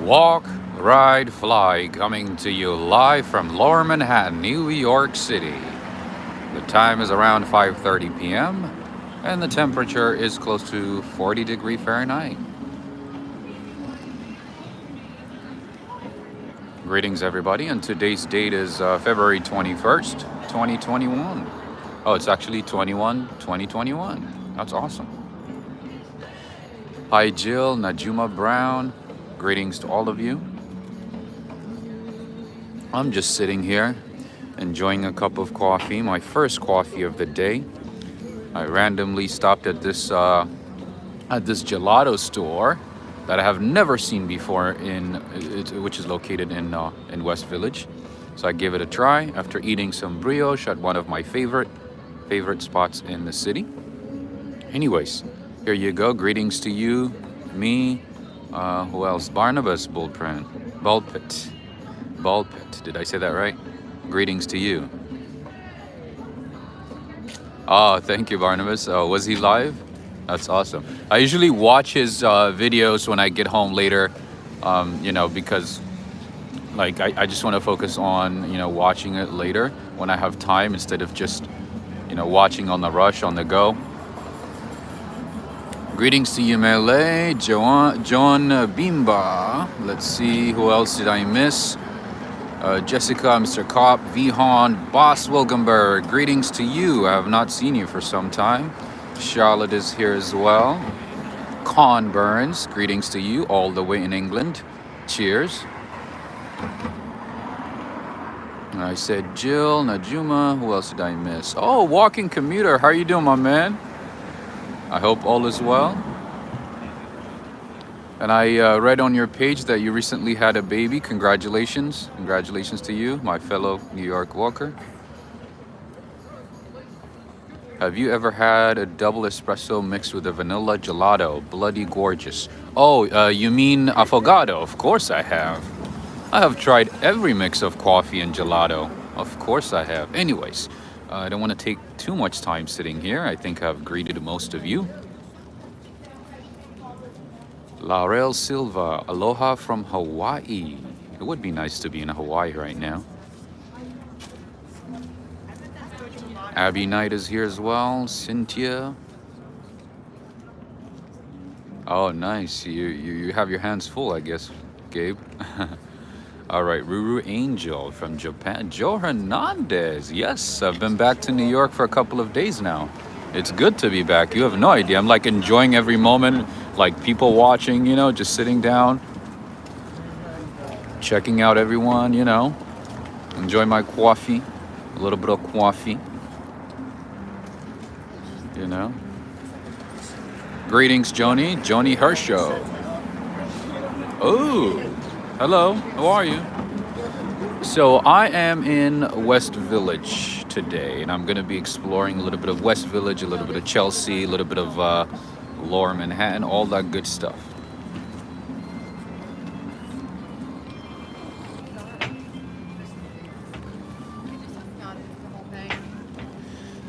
Walk, ride, fly, coming to you live from Lower Manhattan, New York City. The time is around 5:30 p.m. and the temperature is close to 40 degree Fahrenheit. Greetings everybody, and today's date is February 21st, 2021. Oh, it's actually 2021. That's awesome. Hi Jill, Najuma Brown. Greetings to all of you. I'm just sitting here enjoying a cup of coffee, my first coffee of the day. I randomly stopped at this gelato store that I have never seen before which is located in West Village. So I gave it a try after eating some brioche at one of my favorite spots in the city. Anyways, here you go. Greetings to you, me, who else? Barnabas Bullpit. Did I say that right? Greetings to you. Oh, thank you, Barnabas. Was he live? That's awesome. I usually watch his videos when I get home later, because like I just want to focus on, watching it later when I have time instead of just, watching on the rush, on the go. Greetings to you, Mele, John Bimba. Let's see, who else did I miss? Jessica, Mr. Kopp, Vihan, Boss Wilkenberg. Greetings to you. I have not seen you for some time. Charlotte is here as well. Con Burns, greetings to you all the way in England. Cheers. I said Jill, Najuma. Who else did I miss? Oh, Walking Commuter. How are you doing, my man? I hope all is well. And I read on your page that you recently had a baby. Congratulations. Congratulations to you, my fellow New York walker. Have you ever had a double espresso mixed with a vanilla gelato? Bloody gorgeous. Oh, you mean affogato? Of course I have. I have tried every mix of coffee and gelato. Of course I have. Anyways, I don't want to take too much time sitting here. I think I've greeted most of you. Laurel Silva, aloha from Hawaii. It would be nice to be in Hawaii right now. Abby Knight is here as well. Cynthia. Oh, nice. You have your hands full, I guess, Gabe. All right, Ruru Angel from Japan. Joe Hernandez. Yes, I've been back to New York for a couple of days now. It's good to be back. You have no idea. I'm like enjoying every moment, like people watching, just sitting down, checking out everyone, enjoy my coffee, a little bit of coffee, Greetings, Joni Hershow. Oh, hello, how are you? So I am in West Village today, and I'm going to be exploring a little bit of West Village, a little bit of Chelsea, a little bit of Lower Manhattan, all that good stuff.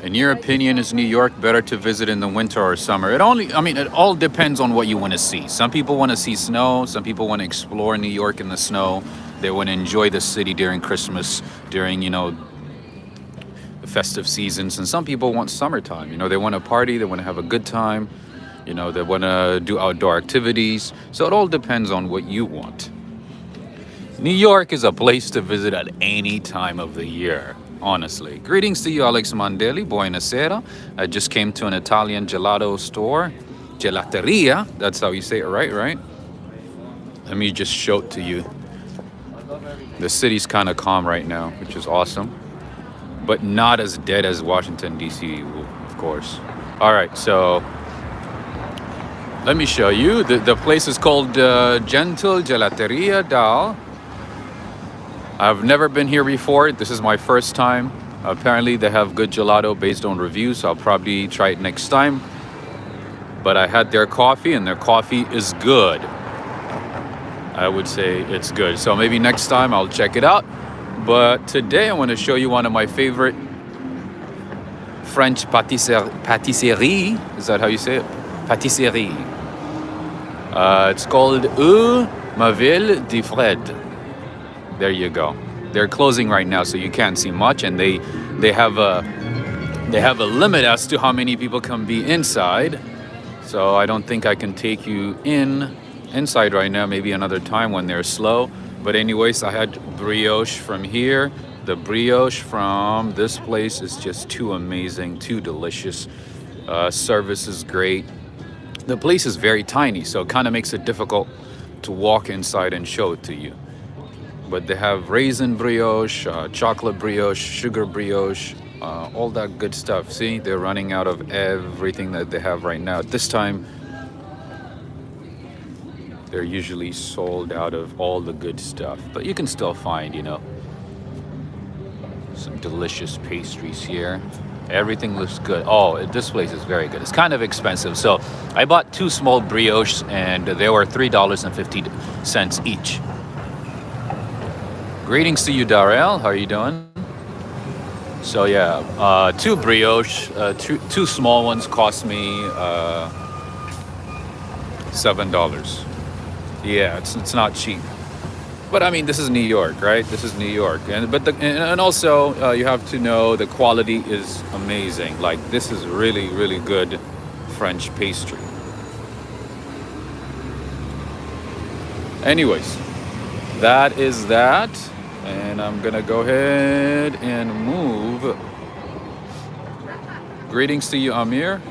In your opinion, is New York better to visit in the winter or summer? It all depends on what you want to see. Some people want to see snow. Some people want to explore New York in the snow. They want to enjoy the city during Christmas, during, the festive seasons. And some people want summertime. They want to party. They want to have a good time. They want to do outdoor activities. So it all depends on what you want. New York is a place to visit at any time of the year, honestly. Greetings to you, Alex Mandeli. Buonasera. I just came to an Italian gelato store. Gelateria. That's how you say it, right? Let me just show it to you. The city's kind of calm right now, which is awesome. But not as dead as Washington, D.C., of course. All right, so let me show you. The place is called Gentle Gelateria Dal. I've never been here before. This is my first time. Apparently, they have good gelato based on reviews, so I'll probably try it next time. But I had their coffee, and their coffee is good. I would say it's good. So maybe next time I'll check it out. But today I want to show you one of my favorite French patisserie. Is that how you say it? Patisserie. It's called Ma Ville de Fred. There you go. They're closing right now, so you can't see much, and they have a limit as to how many people can be inside. So I don't think I can take you inside right now. Maybe another time when they're slow. But anyways, I had brioche from here. The brioche from this place is just too amazing, too delicious. Service is great. The place is very tiny, so it kind of makes it difficult to walk inside and show it to you. But they have raisin brioche, chocolate brioche, sugar brioche, all that good stuff. See, they're running out of everything that they have right now. At this time, they're usually sold out of all the good stuff. But you can still find, some delicious pastries here. Everything looks good. Oh, this place is very good. It's kind of expensive. So I bought 2 small brioches and they were $3.50 each. Greetings to you, Darrell. How are you doing? So yeah, 2 brioche, two small ones cost me $7. Yeah, it's not cheap. But I mean, this is New York, right? This is New York, and also you have to know the quality is amazing. Like this is really, really good French pastry. Anyways, that is that, and I'm gonna go ahead and move. Greetings to you, Amir.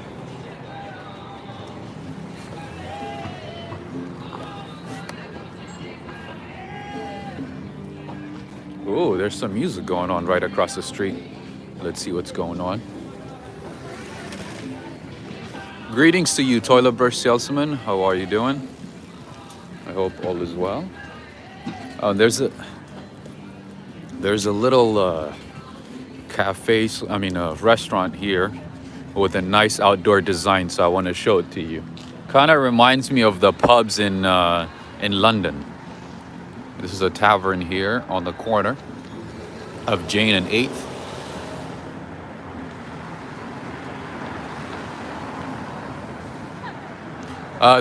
Oh, there's some music going on right across the street. Let's see what's going on. Greetings to you, toilet brush salesman. How are you doing? I hope all is well. Oh, there's a little cafe, restaurant here with a nice outdoor design, so I want to show it to you. Kind of reminds me of the pubs in London. This is a tavern here on the corner of Jane and 8th.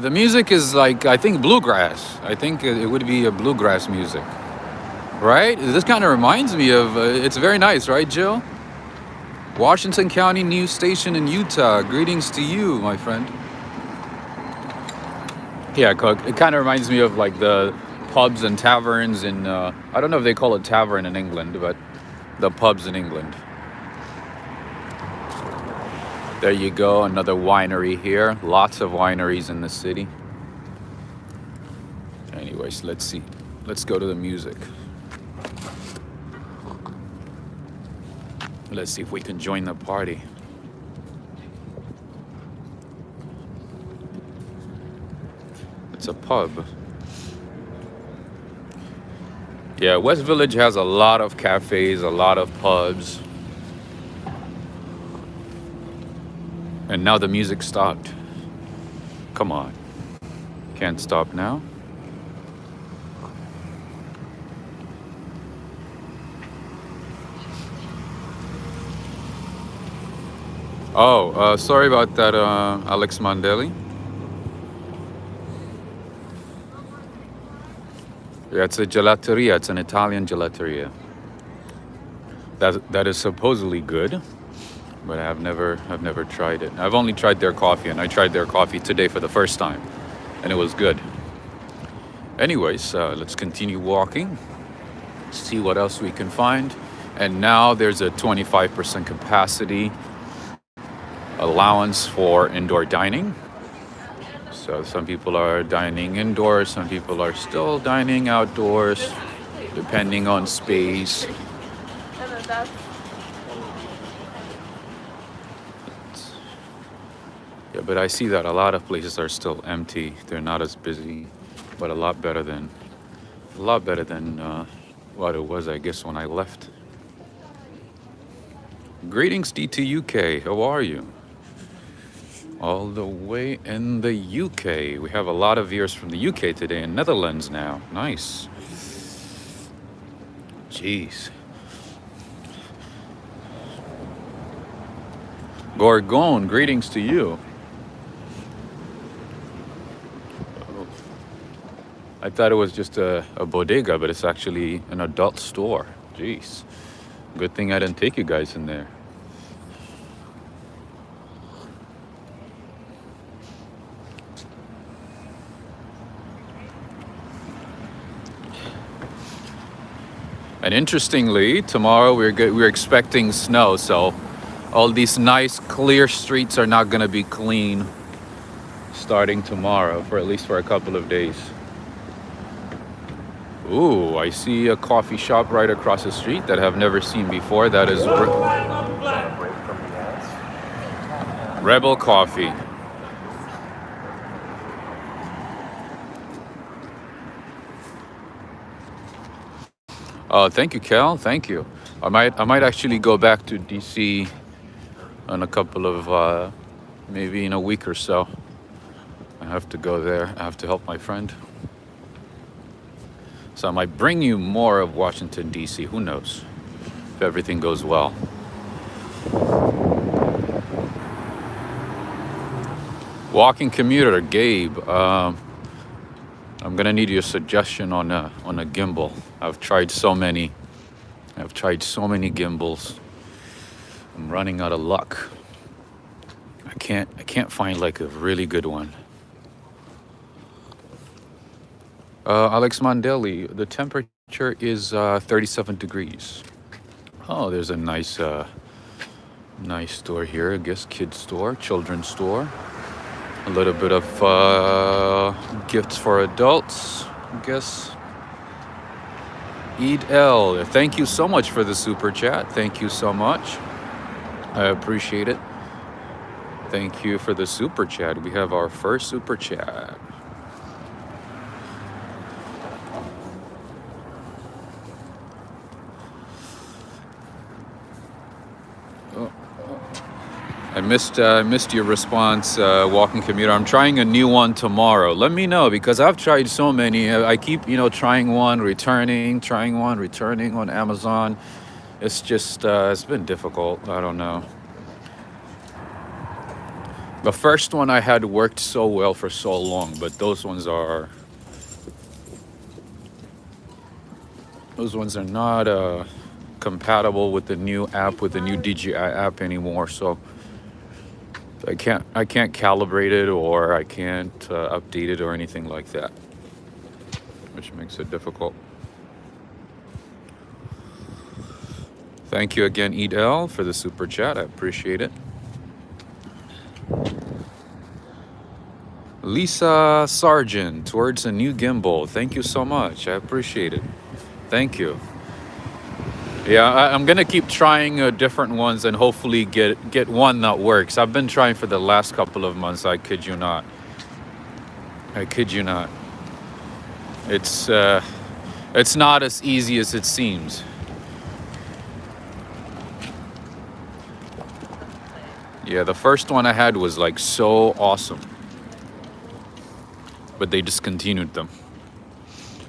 The music is like, I think, bluegrass. I think it would be a bluegrass music, right? This kind of reminds me of, it's very nice, right, Jill? Washington County News Station in Utah. Greetings to you, my friend. Yeah, it kind of reminds me of like the pubs and taverns in, I don't know if they call it tavern in England, but the pubs in England. There you go, another winery here. Lots of wineries in the city. Anyways, let's see. Let's go to the music. Let's see if we can join the party. It's a pub. Yeah, West Village has a lot of cafes, a lot of pubs. And now the music stopped. Come on. Can't stop now. Oh, sorry about that, Alex Mandeli. Yeah, it's a gelateria. It's an Italian gelateria. That is supposedly good, but I've never tried it. I've only tried their coffee, and I tried their coffee today for the first time, and it was good. Anyways, let's continue walking, see what else we can find. And now there's a 25% capacity allowance for indoor dining. So some people are dining indoors, some people are still dining outdoors, depending on space. Yeah, but I see that a lot of places are still empty. They're not as busy, but a lot better than what it was, I guess, when I left. Greetings, DTUK. How are you? All the way in the UK. We have a lot of viewers from the UK today, in Netherlands now. Nice. Jeez. Gorgon, greetings to you. I thought it was just a bodega, but it's actually an adult store. Jeez. Good thing I didn't take you guys in there. And interestingly, tomorrow we're expecting snow, so all these nice clear streets are not gonna be clean starting tomorrow, for at least for a couple of days. Ooh, I see a coffee shop right across the street that I've never seen before. That is Rebel Coffee. Thank you, Cal. Thank you. I might actually go back to DC in a couple of maybe in a week or so. I have to go there. I have to help my friend. So I might bring you more of Washington, D.C. Who knows? If everything goes well. Walking commuter, Gabe. I'm gonna need your suggestion on a gimbal. I've tried so many. I've tried so many gimbals. I'm running out of luck. I can't find like a really good one. Alex Mandeli, the temperature is 37 degrees. Oh, there's a nice store here. I guess kids store, children's store. A little bit of gifts for adults, I guess. Eid El, thank you so much for the super chat. Thank you so much. I appreciate it. Thank you for the super chat. We have our first super chat. I missed your response, walking commuter. I'm trying a new one tomorrow. Let me know, because I've tried so many. I keep, trying one, returning on Amazon. It's just, it's been difficult. I don't know. The first one I had worked so well for so long, but those ones are not compatible with the new app, with the new DJI app anymore. So I can't calibrate it, or I can't update it or anything like that, which makes it difficult. Thank you again, Eid El, for the super chat. I appreciate it. Lisa Sargent, towards a new gimbal. Thank you so much. I appreciate it. Thank you. Yeah, I'm gonna keep trying different ones and hopefully get one that works. I've been trying for the last couple of months. I kid you not. It's not as easy as it seems. Yeah, the first one I had was like so awesome, but they discontinued them.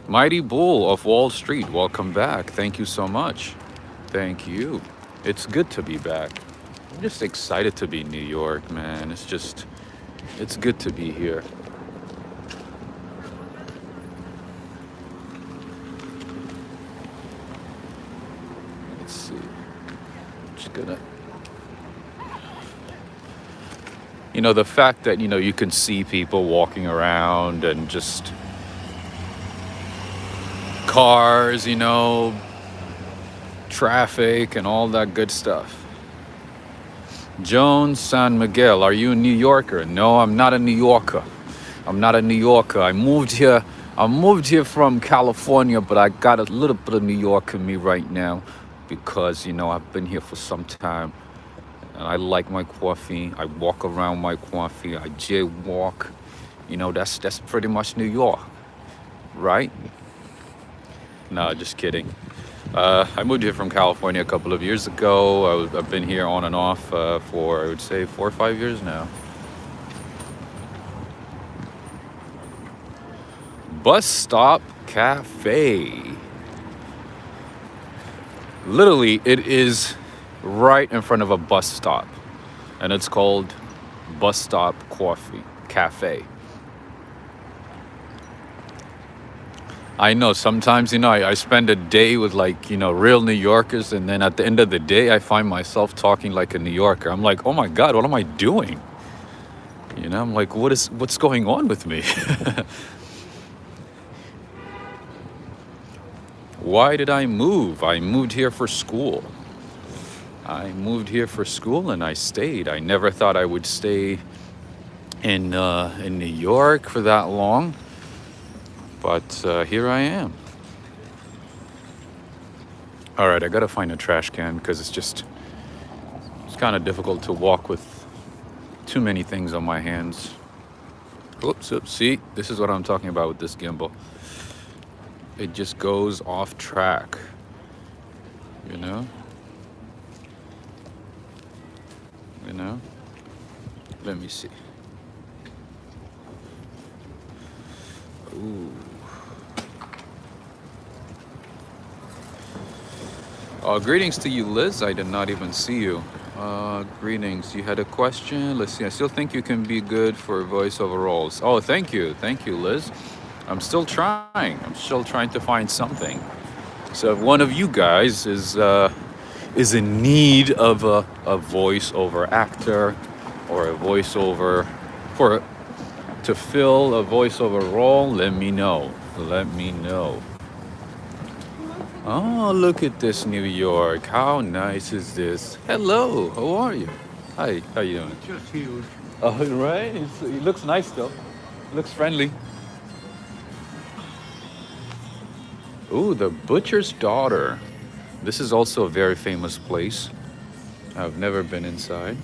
Mighty Bull of Wall Street, welcome back. Thank you so much. Thank you. It's good to be back. I'm just excited to be in New York, man. It's good to be here. Let's see. Just gonna, the fact that, you can see people walking around and just cars, traffic and all that good stuff. Jones San Miguel, are you a New Yorker? No, I'm not a New Yorker. I moved here from California, but I got a little bit of New York in me right now because, I've been here for some time. And I like my coffee. I walk around my coffee. I jaywalk. That's pretty much New York, right? No, just kidding. I moved here from California a couple of years ago. I've been here on and off for, I would say, 4 or 5 years now. Bus Stop Cafe. Literally, it is right in front of a bus stop, and it's called Bus Stop Coffee Cafe. I know sometimes, I spend a day with like, real New Yorkers, and then at the end of the day, I find myself talking like a New Yorker. I'm like, oh my God, what am I doing? I'm like, what's going on with me? Why did I move? I moved here for school. And I stayed. I never thought I would stay in New York for that long, but here I am. All right, I gotta find a trash can because it's kind of difficult to walk with too many things on my hands. Oops, see, this is what I'm talking about with this gimbal. It just goes off track, you know? Let me see. Ooh. Greetings to you, Liz. I did not even see you. Greetings. You had a question? Let's see. I still think you can be good for voiceover roles. Oh, thank you. Thank you, Liz. I'm still trying. To find something. So if one of you guys is in need of a voiceover actor or a voiceover to fill a voiceover role, let me know. Oh, look at this New York. How nice is this? Hello, how are you? Hi, how you doing? Just huge. Oh, right. He looks nice though. Looks friendly. Ooh, the Butcher's Daughter. This is also a very famous place. I've never been inside.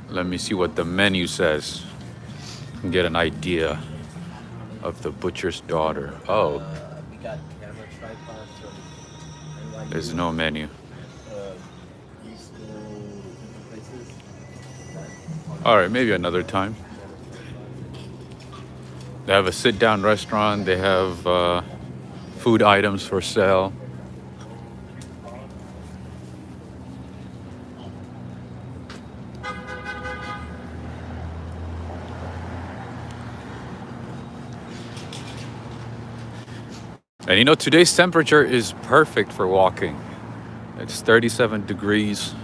Let me see what the menu says and get an idea of the Butcher's Daughter. Oh, We got camera tripods from NYC. there's no menu. Eastern places. All right, maybe another time. They have a sit-down restaurant. They have food items for sale. And today's temperature is perfect for walking. It's 37 degrees,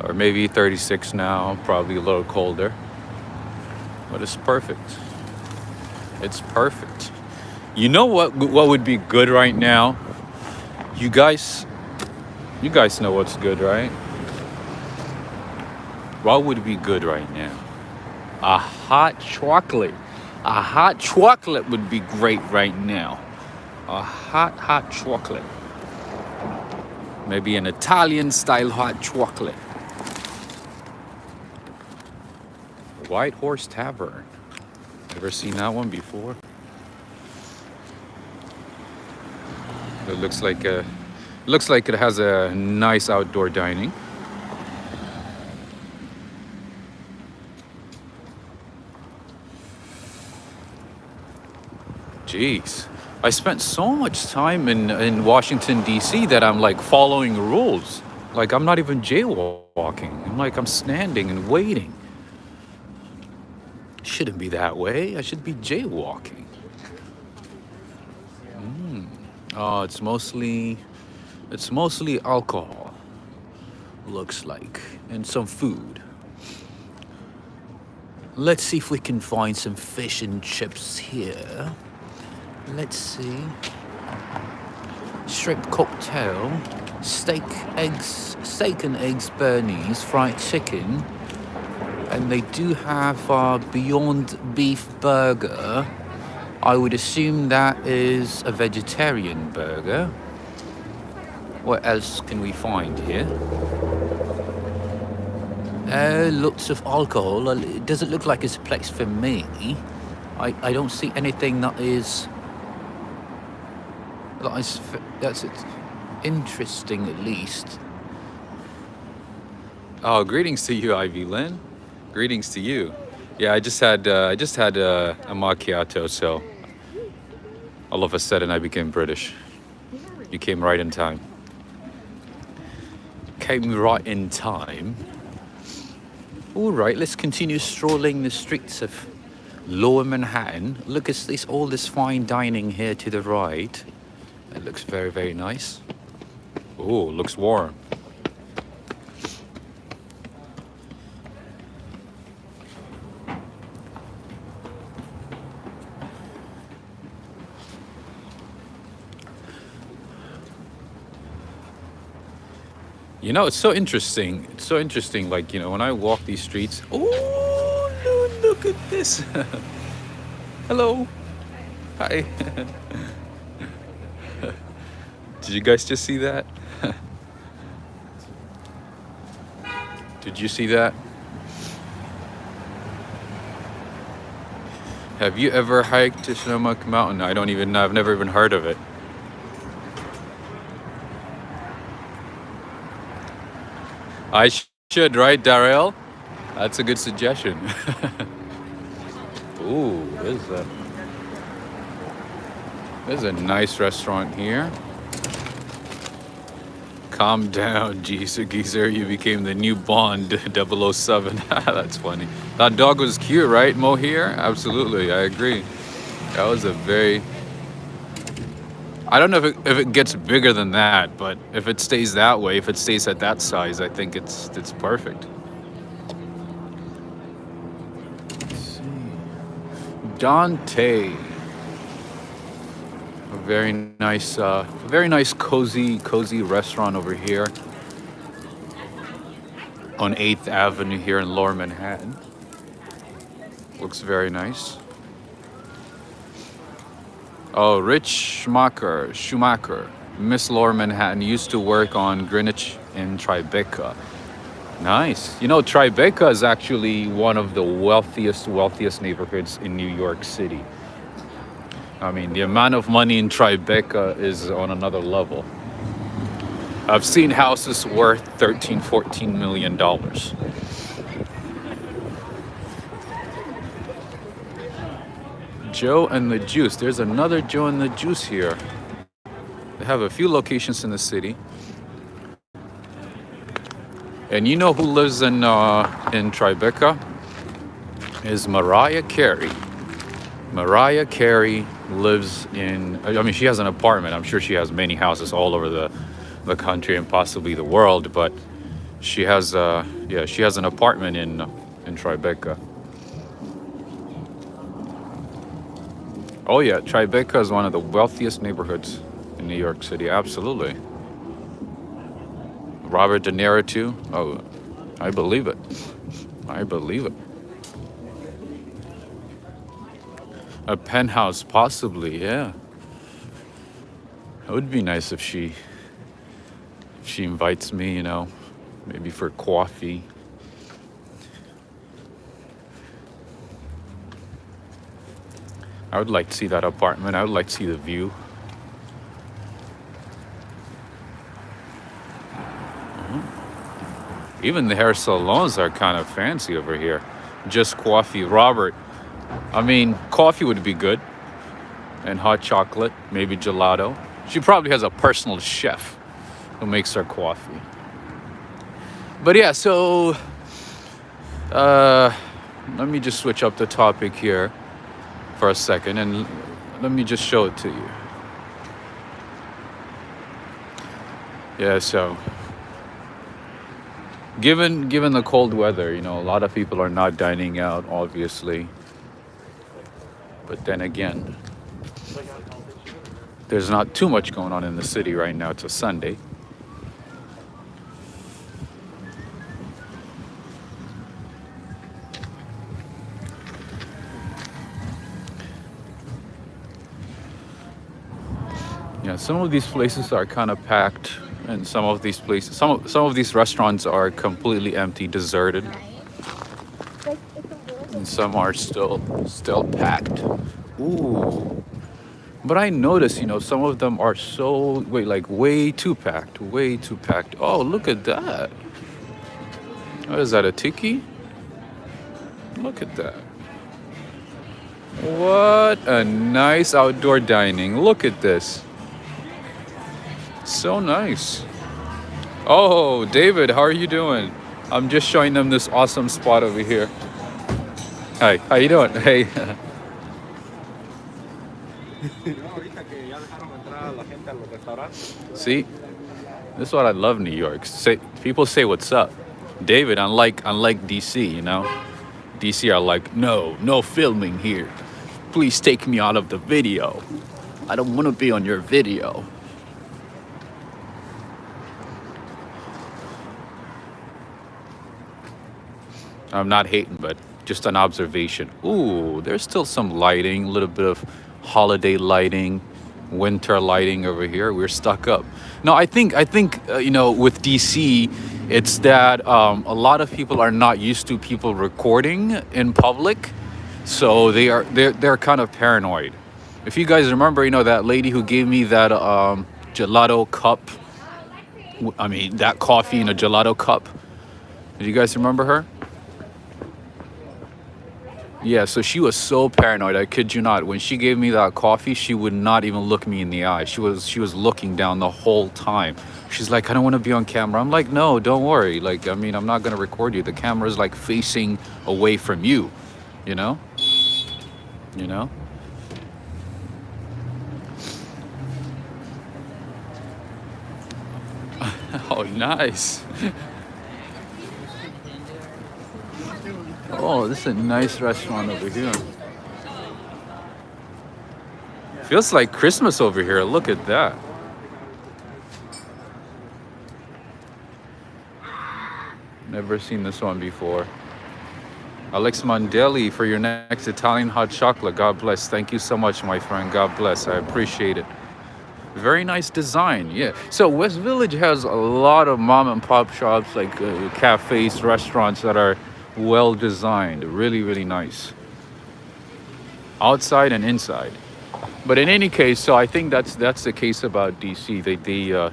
or maybe 36 now, probably a little colder. But it's perfect. It's perfect. You know what would be good right now? You guys know what's good, right? What would be good right now? A hot chocolate. A hot chocolate would be great right now. A hot chocolate. Maybe an Italian style hot chocolate. White Horse Tavern. Ever seen that one before? It looks like it has a nice outdoor dining. Jeez. I spent so much time in Washington, D.C. that I'm like following rules. Like I'm not even jaywalking. I'm standing and waiting. Shouldn't be that way. I should be jaywalking. Oh, it's mostly alcohol. Looks like. And some food. Let's see if we can find some fish and chips here. Let's see. Shrimp cocktail, steak and eggs Bernese, fried chicken, and they do have Beyond Beef burger. I would assume that is a vegetarian burger. What else can we find here? Lots of alcohol. It doesn't look like it's a place for me. I don't see anything that's interesting, at least. Oh, greetings to you, Ivy Lynn. Greetings to you. Yeah, I just had a macchiato, so all of a sudden I became British. You came right in time. All right, let's continue strolling the streets of Lower Manhattan. Look at this, all this fine dining here to the right. It looks very, very nice. Oh, looks warm. You know, it's so interesting. It's so interesting. Like, you know, when I walk these streets, oh, look at this. Hello. Hi. Did you guys just see that? Did you see that? Have you ever hiked to Sonoma Mountain? I've never even heard of it. I should, right, Darrell? That's a good suggestion. Ooh, there's a nice restaurant here. Calm down, geezer. You became the new Bond 007. That's funny. That dog was cute, right, Mohair? Absolutely, I agree. That was a very... I don't know if it gets bigger than that, but if it stays that way, if it stays at that size, I think it's perfect. Let's see. Dante. A very nice cozy restaurant over here on 8th Avenue here in Lower Manhattan. Looks very nice. Oh, Rich Schumacher, Miss Lower Manhattan, used to work on Greenwich in Tribeca. Nice. You know, Tribeca is actually one of the wealthiest neighborhoods in New York City. I mean, the amount of money in Tribeca is on another level. I've seen houses worth $13-14 million. Joe and the Juice. There's another Joe and the Juice here. They have a few locations in the city. And you know who lives in Tribeca? Is Mariah Carey. Mariah Carey lives in, I mean, she has an apartment. I'm sure she has many houses all over the country and possibly the world, but she has an apartment in Tribeca. Oh yeah, Tribeca is one of the wealthiest neighborhoods in New York City. Absolutely. Robert De Niro too. Oh, I believe it. A penthouse, possibly. Yeah. It would be nice if she invites me. You know, maybe for coffee. I would like to see that apartment. I would like to see the view. Even the hair salons are kind of fancy over here. Just coffee. Robert, I mean, coffee would be good. And hot chocolate, maybe gelato. She probably has a personal chef who makes her coffee. But yeah, so let me just switch up the topic here for a second and let me just show it to you. Yeah, so given the cold weather, you know, a lot of people are not dining out, obviously. But then again, there's not too much going on in the city right now. It's a Sunday. Yeah, some of these places are kind of packed, and some of these restaurants are completely empty, deserted, and some are still packed. Ooh, but I noticed, you know, some of them are way too packed, Oh, look at that! What is that? A tiki? Look at that! What a nice outdoor dining! Look at this. So nice. Oh, David, how are you doing? I'm just showing them this awesome spot over here. Hi, how you doing? Hey. See, this is what I love New York. Say, people say what's up. David, unlike DC, you know, DC are like, no filming here. Please take me out of the video. I don't want to be on your video. I'm not hating, but just an observation. Ooh, there's still some lighting, a little bit of holiday lighting, winter lighting over here. We're stuck up. No, I think you know, with DC, it's that a lot of people are not used to people recording in public, so they're kind of paranoid. If you guys remember, you know, that lady who gave me that gelato cup. I mean, that coffee in a gelato cup. Did you guys remember her? Yeah, so she was so paranoid, I kid you not. When she gave me that coffee, she would not even look me in the eye. She was looking down the whole time. She's like, I don't want to be on camera. I'm like, no, don't worry. Like, I mean, I'm not gonna record you. The camera's like facing away from you, you know? You know? Oh, nice. Oh, this is a nice restaurant over here. Feels like Christmas over here. Look at that. Never seen this one before. Alex Mandeli for your next Italian hot chocolate. God bless. Thank you so much, my friend. God bless. I appreciate it. Very nice design. Yeah. So West Village has a lot of mom and pop shops, like cafes, restaurants that are well designed. Really, really nice. Outside and inside. But in any case, so I think that's the case about DC.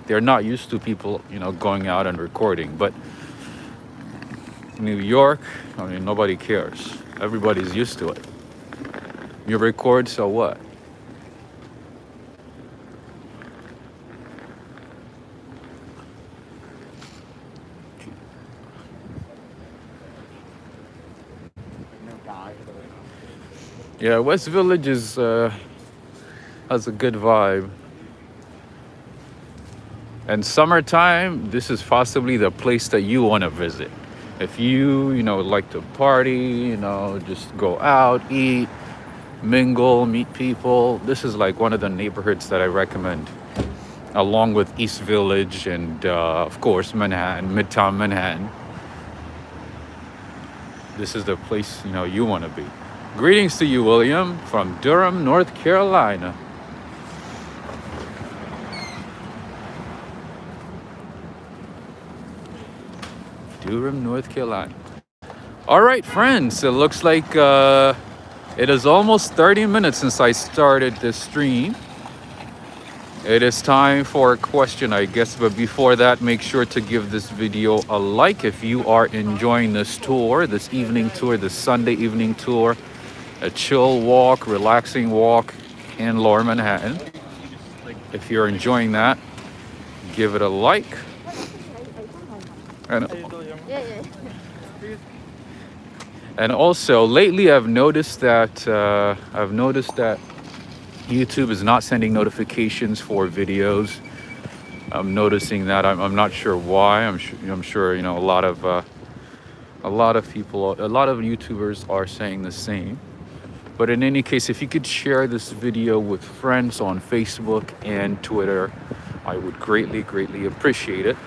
They're not used to people, you know, going out and recording. But New York, I mean, nobody cares. Everybody's used to it. You record, so what? Yeah, West Village is has a good vibe. And summertime, this is possibly the place that you want to visit. If you know, like to party, you know, just go out, eat, mingle, meet people. This is like one of the neighborhoods that I recommend, along with East Village and, of course, Manhattan, Midtown Manhattan. This is the place, you know, you want to be. Greetings to you, William, from Durham, North Carolina. Durham, North Carolina. All right, friends, it looks like it is almost 30 minutes since I started this stream. It is time for a question, I guess, but before that, make sure to give this video a like if you are enjoying this tour, this evening tour, this Sunday evening tour, a chill walk, relaxing walk in Lower Manhattan. If you're enjoying that, give it a like. And also, lately I've noticed that YouTube is not sending notifications for videos. I'm noticing that. I'm not sure why. I'm sure you know a lot of people, a lot of YouTubers are saying the same. But in any case, if you could share this video with friends on Facebook and Twitter, I would greatly appreciate it.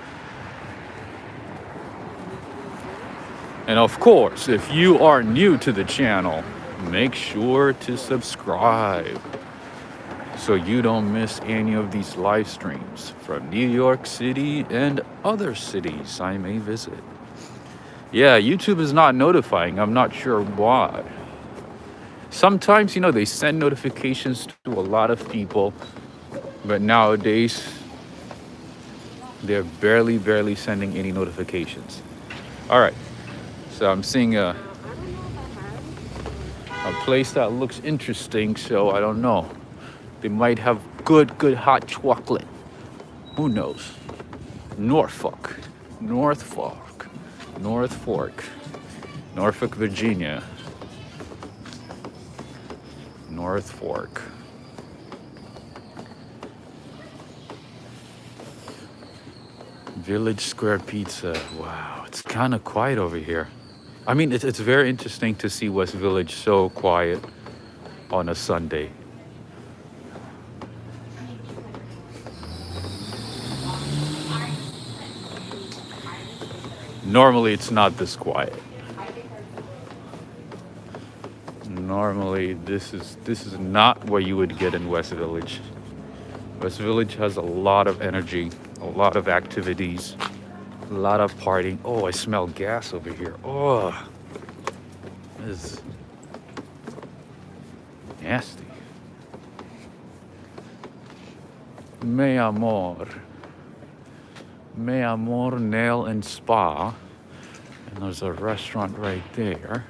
And of course, if you are new to the channel, make sure to subscribe so you don't miss any of these live streams from New York City and other cities I may visit. Yeah, YouTube is not notifying. I'm not sure why. Sometimes, you know, they send notifications to a lot of people, but nowadays they're barely sending any notifications. All right. So I'm seeing a place that looks interesting, so I don't know. They might have good hot chocolate. Who knows? Norfolk. North Fork, Norfolk, Virginia. North Fork. Village Square Pizza. Wow, it's kind of quiet over here. I mean, it's very interesting to see West Village so quiet on a Sunday. Normally, it's not this quiet. Normally, this is not what you would get in West Village. West Village has a lot of energy, a lot of activities, a lot of partying. Oh, I smell gas over here. Oh, this is nasty. Mi amor. Mi amor nail and spa. And there's a restaurant right there.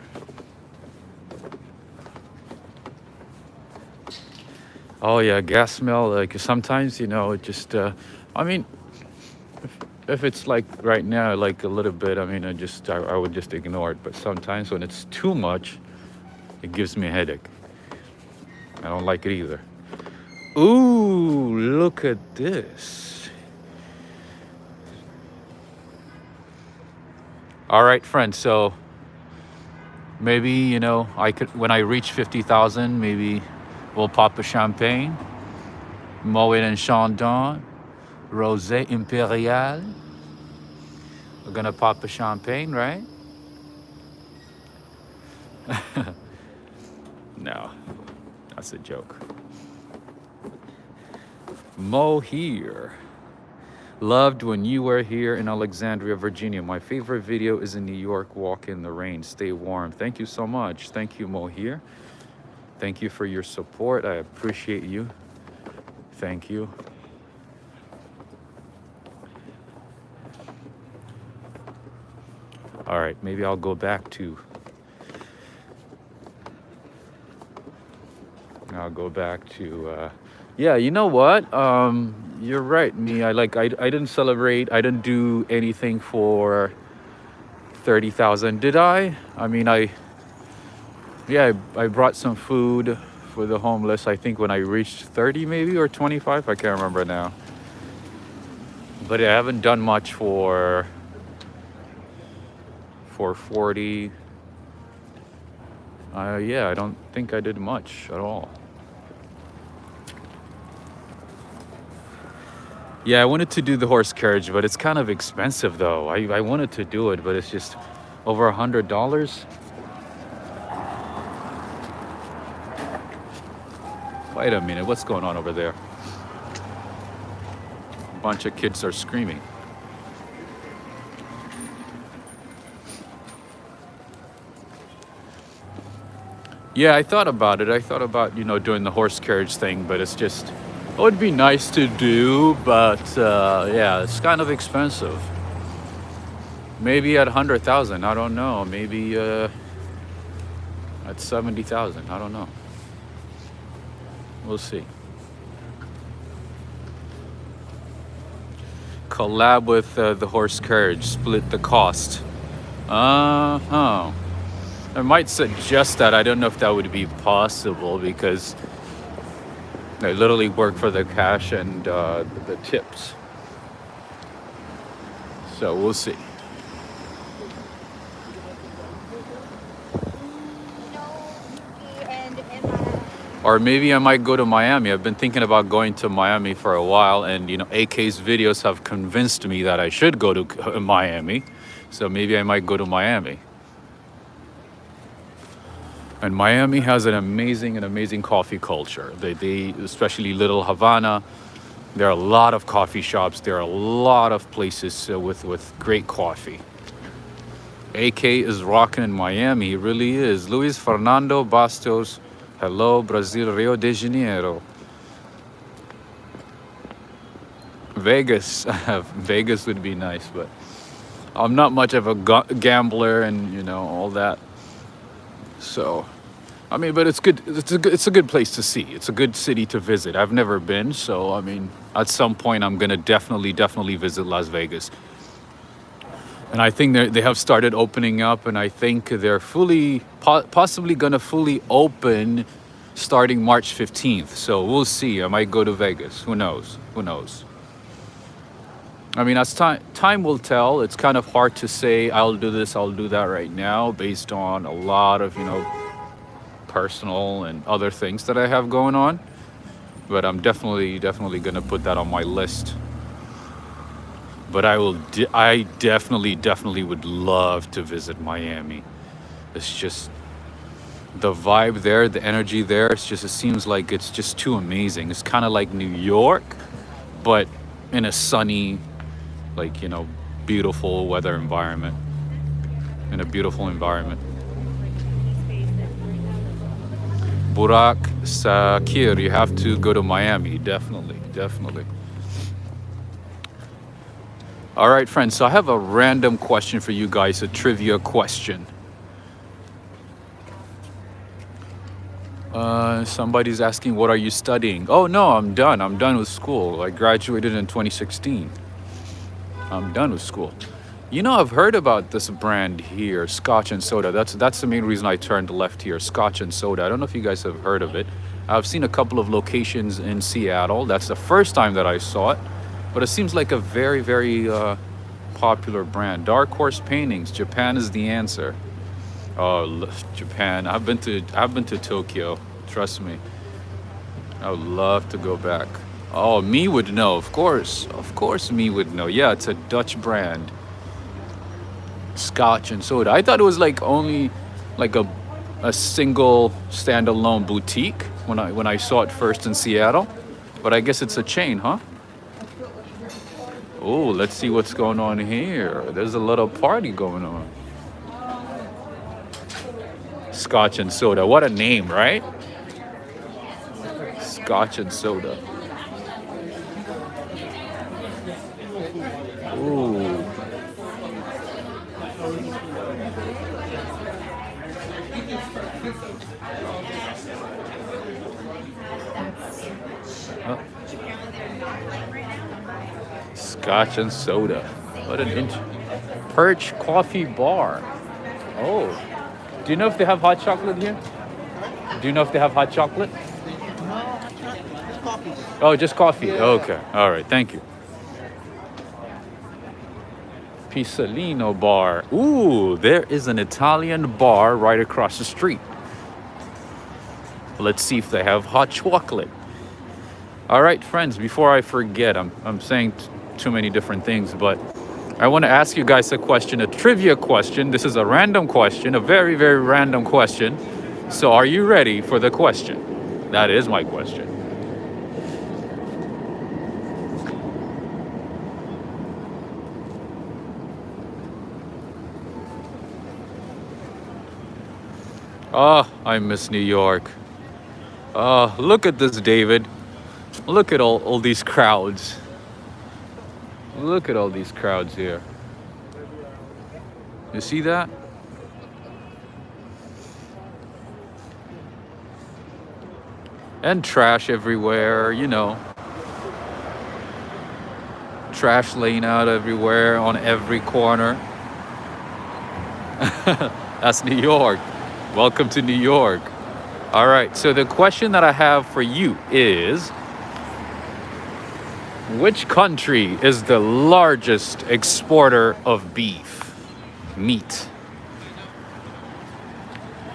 Oh yeah, gas smell. Like sometimes, it just. I mean, if it's like right now, like a little bit. I mean, I would just ignore it. But sometimes when it's too much, it gives me a headache. I don't like it either. Ooh, look at this. All right, friends. So maybe I could when I reach 50,000, maybe. We'll pop a champagne, Moet and Chandon, Rosé Impérial. We're gonna pop a champagne, right? No, that's a joke. Mo here. Loved when you were here in Alexandria, Virginia. My favorite video is in New York, walk in the rain, stay warm. Thank you so much. Thank you, Mo here. Thank you for your support. I appreciate you. Thank you. All right, maybe I'll go back to. Yeah, you know what? You're right. I didn't celebrate. I didn't do anything for 30,000. Did I? I mean, I brought some food for the homeless, I think when I reached 30 maybe, or 25, I can't remember now. But I haven't done much for 40. Yeah, I don't think I did much at all. Yeah, I wanted to do the horse carriage, but it's kind of expensive though. I wanted to do it, but it's just over $100. Wait a minute, what's going on over there? A bunch of kids are screaming. Yeah, I thought about it. I thought about, doing the horse carriage thing, but it's just, it would be nice to do, but yeah, it's kind of expensive. Maybe at 100,000, I don't know. Maybe at 70,000, I don't know. We'll see. Collab with the horse carriage, split the cost. I might suggest that. I don't know if that would be possible because I literally work for the cash and the tips. So we'll see. Or maybe I might go to Miami. I've been thinking about going to Miami for a while, and AK's videos have convinced me that I should go to Miami. So maybe I might go to Miami. And Miami has an amazing coffee culture. They especially Little Havana. There are a lot of coffee shops. There are a lot of places with great coffee. AK is rocking in Miami. He really is. Luis Fernando Bastos. Hello, Brazil, Rio de Janeiro. Vegas. Vegas would be nice, but I'm not much of a gambler and, all that. So, I mean, but it's good. It's a good place to see. It's a good city to visit. I've never been, so, I mean, at some point I'm going to definitely visit Las Vegas. And I think they have started opening up, and I think they're possibly gonna fully open starting March 15th. So we'll see. I might go to Vegas. Who knows? Who knows? I mean, as time will tell. It's kind of hard to say I'll do this, I'll do that right now, based on a lot of personal and other things that I have going on. But I'm definitely gonna put that on my list. But I definitely would love to visit Miami. It's just the vibe there, the energy there. It seems like it's just too amazing. It's kind of like New York, but in a sunny, like, beautiful weather environment. In a beautiful environment. Burak Sakir, you have to go to Miami. Definitely. All right, friends. So I have a random question for you guys, a trivia question. Somebody's asking, what are you studying? Oh, no, I'm done. I'm done with school. I graduated in 2016. I'm done with school. I've heard about this brand here, Scotch and Soda. That's the main reason I turned left here, Scotch and Soda. I don't know if you guys have heard of it. I've seen a couple of locations in Seattle. That's the first time that I saw it. But it seems like a very, very popular brand. Dark Horse Paintings, Japan is the answer. Oh, Japan. I've been to Tokyo. Trust me. I would love to go back. Oh, me would know, of course. Of course, me would know. Yeah, it's a Dutch brand. Scotch and Soda. I thought it was like only like a single standalone boutique when I saw it first in Seattle. But I guess it's a chain, huh? Oh, let's see what's going on here. There's a little party going on. Scotch and Soda. What a name, right? Scotch and Soda. Ooh. Oh. Scotch and Soda. What an Perch Coffee Bar. Oh. Do you know if they have hot chocolate here? Do you know if they have hot chocolate? No, just coffee. Oh, just coffee. Okay. All right. Thank you. Pizzolino Bar. Ooh, there is an Italian bar right across the street. Let's see if they have hot chocolate. All right, friends, before I forget, I'm saying too many different things, but I want to ask you guys a question, a trivia question. This is a random question, a very, very random question. So are you ready for the question? That is my question. Oh, I miss New York. Oh, look at this, David. Look at all these crowds. Look at all these crowds here. You see that? And trash everywhere, Trash laying out everywhere on every corner. That's New York. Welcome to New York. All right, so the question that I have for you is, which country is the largest exporter of beef, meat?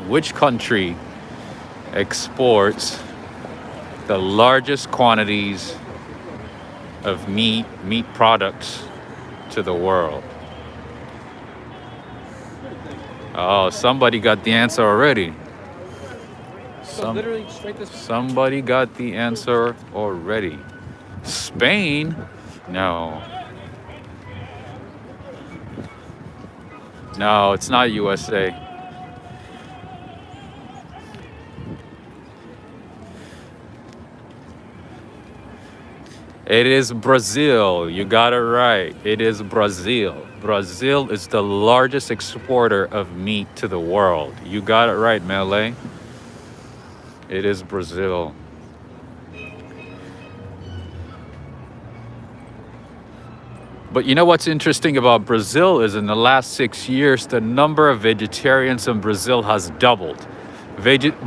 Which country exports the largest quantities of meat products to the world? Oh, somebody got the answer already. Literally straight this. Somebody got the answer already. Spain? No. No, it's not USA. It is Brazil. You got it right. It is Brazil. Brazil is the largest exporter of meat to the world. You got it right, Melee. It is Brazil. But you know what's interesting about Brazil is in the last 6 years, the number of vegetarians in Brazil has doubled.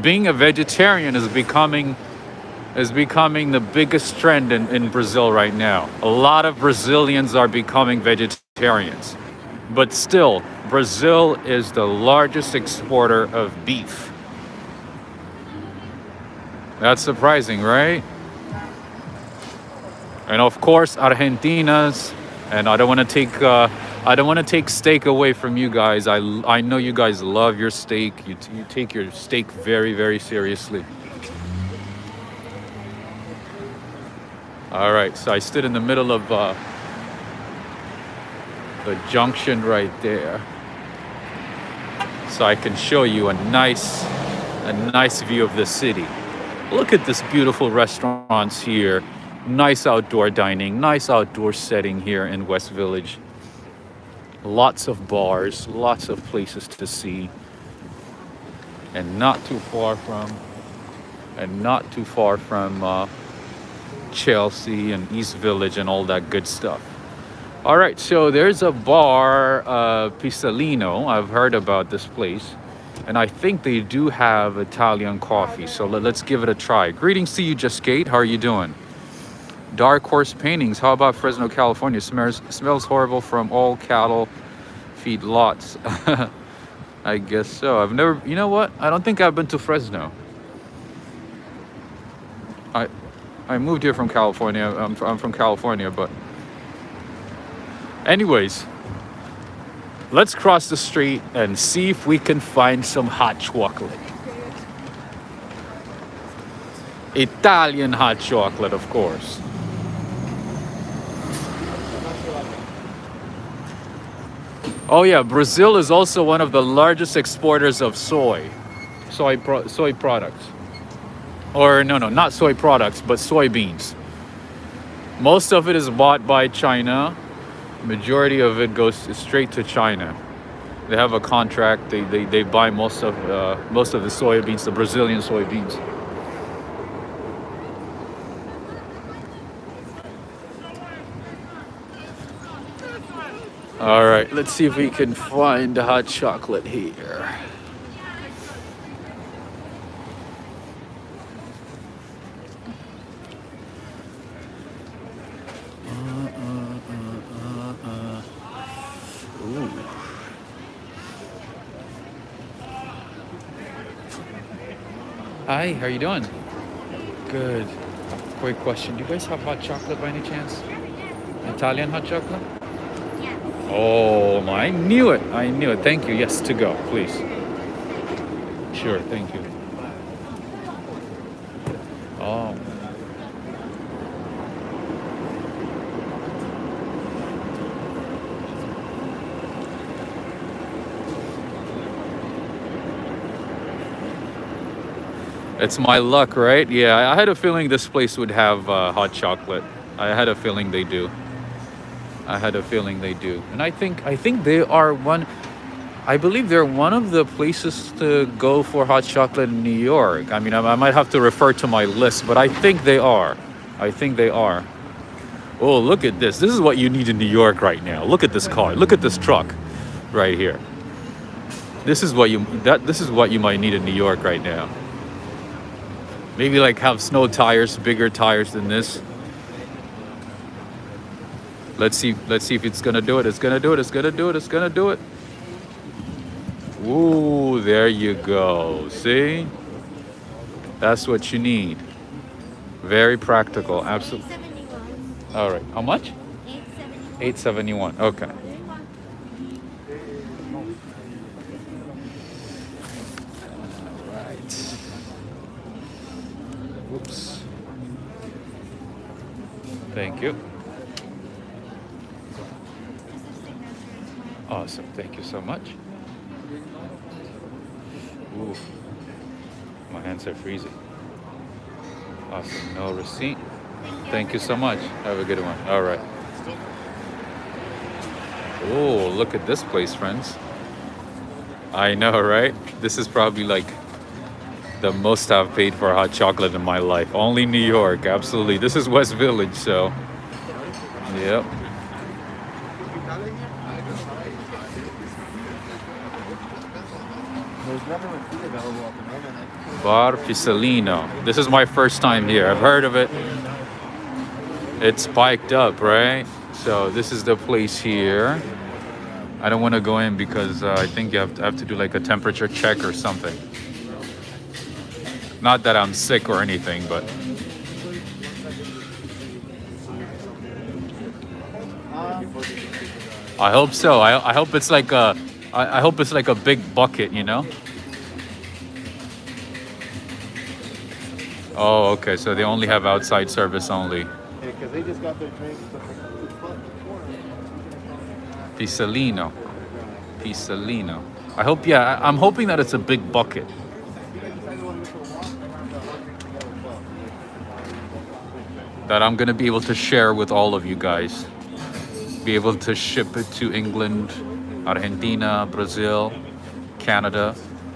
Being a vegetarian is becoming the biggest trend in Brazil right now. A lot of Brazilians are becoming vegetarians. But still, Brazil is the largest exporter of beef. That's surprising, right? And of course, Argentina's. And I don't want to take steak away from you guys. I know you guys love your steak. You take your steak very, very seriously. All right, so I stood in the middle of the junction right there, so I can show you a nice view of the city. Look at this beautiful restaurants here. Nice outdoor dining, nice outdoor setting here in West Village. Lots of bars, lots of places to see, and not too far from Chelsea and East Village and all that good stuff. All right, so there's a bar, Pisalino. I've heard about this place, and I think they do have Italian coffee. So let's give it a try. Greetings to you, Just Kate. How are you doing? Dark Horse Paintings. How about Fresno, California? Smells horrible from all cattle feed lots. I guess so. I've never. You know what? I don't think I've been to Fresno. I moved here from California. I'm from California, but anyways, let's cross the street and see if we can find some hot chocolate. Italian hot chocolate, of course. Oh yeah, Brazil is also one of the largest exporters of soy products. Or no, not soy products, but soybeans. Most of it is bought by China. Majority of it goes straight to China. They have a contract. They buy most of the soybeans, the Brazilian soybeans. All right, let's see if we can find hot chocolate here. Ooh. Hi, how are you doing? Good. Quick question. Do you guys have hot chocolate by any chance? Italian hot chocolate? Oh, I knew it. Thank you. Yes, to go, please. Sure, thank you. Oh. It's my luck, right? Yeah, I had a feeling this place would have hot chocolate. I had a feeling they do. And I think they are one. I believe they're one of the places to go for hot chocolate in New York. I mean, I might have to refer to my list, but I think they are. Oh, look at this. This is what you need in New York right now. Look at this car. Look at this truck right here. This is what you might need in New York right now. Maybe like have snow tires, bigger tires than this. Let's see if it's gonna do it. It's gonna do it. Ooh, there you go. See? That's what you need. Very practical. Absolutely. All right. How much? $8.71. Okay. Right. Whoops. Thank you. Awesome. Thank you so much. Ooh. My hands are freezing. Awesome. No receipt. Thank you so much. Have a good one. All right. Oh, look at this place, friends. I know, right? This is probably like the most I've paid for hot chocolate in my life. Only New York. Absolutely. This is West Village, so. Yep. there's nothing with tea available at the moment. Bar Pisalino. This is my first time here. I've heard of it. It's spiked up, right? So this is the place here. I don't want to go in because I think you have to do like a temperature check or something. Not that I'm sick or anything, but I hope so. I hope it's like a I hope it's like a big bucket, you know? Oh, okay. So they only have outside service only. Yeah, because they just got their drinks. Pisalino. Pisalino. I hope, yeah, I'm hoping that it's a big bucket. That I'm going to be able to share with all of you guys. Be able to ship it to England, Argentina, Brazil, Canada,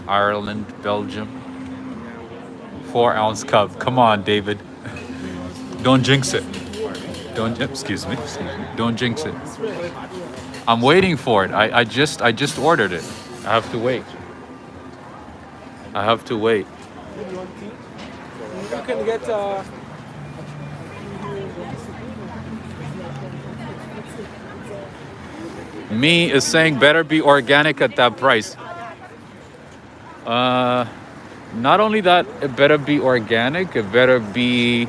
Ireland, Belgium. 4-ounce cup. Come on, David. Don't jinx it. Excuse me. Don't jinx it. I'm waiting for it. I just ordered it. I have to wait. I have to wait. You can get Me is saying better be organic at that price. Not only that, it better be organic, it better be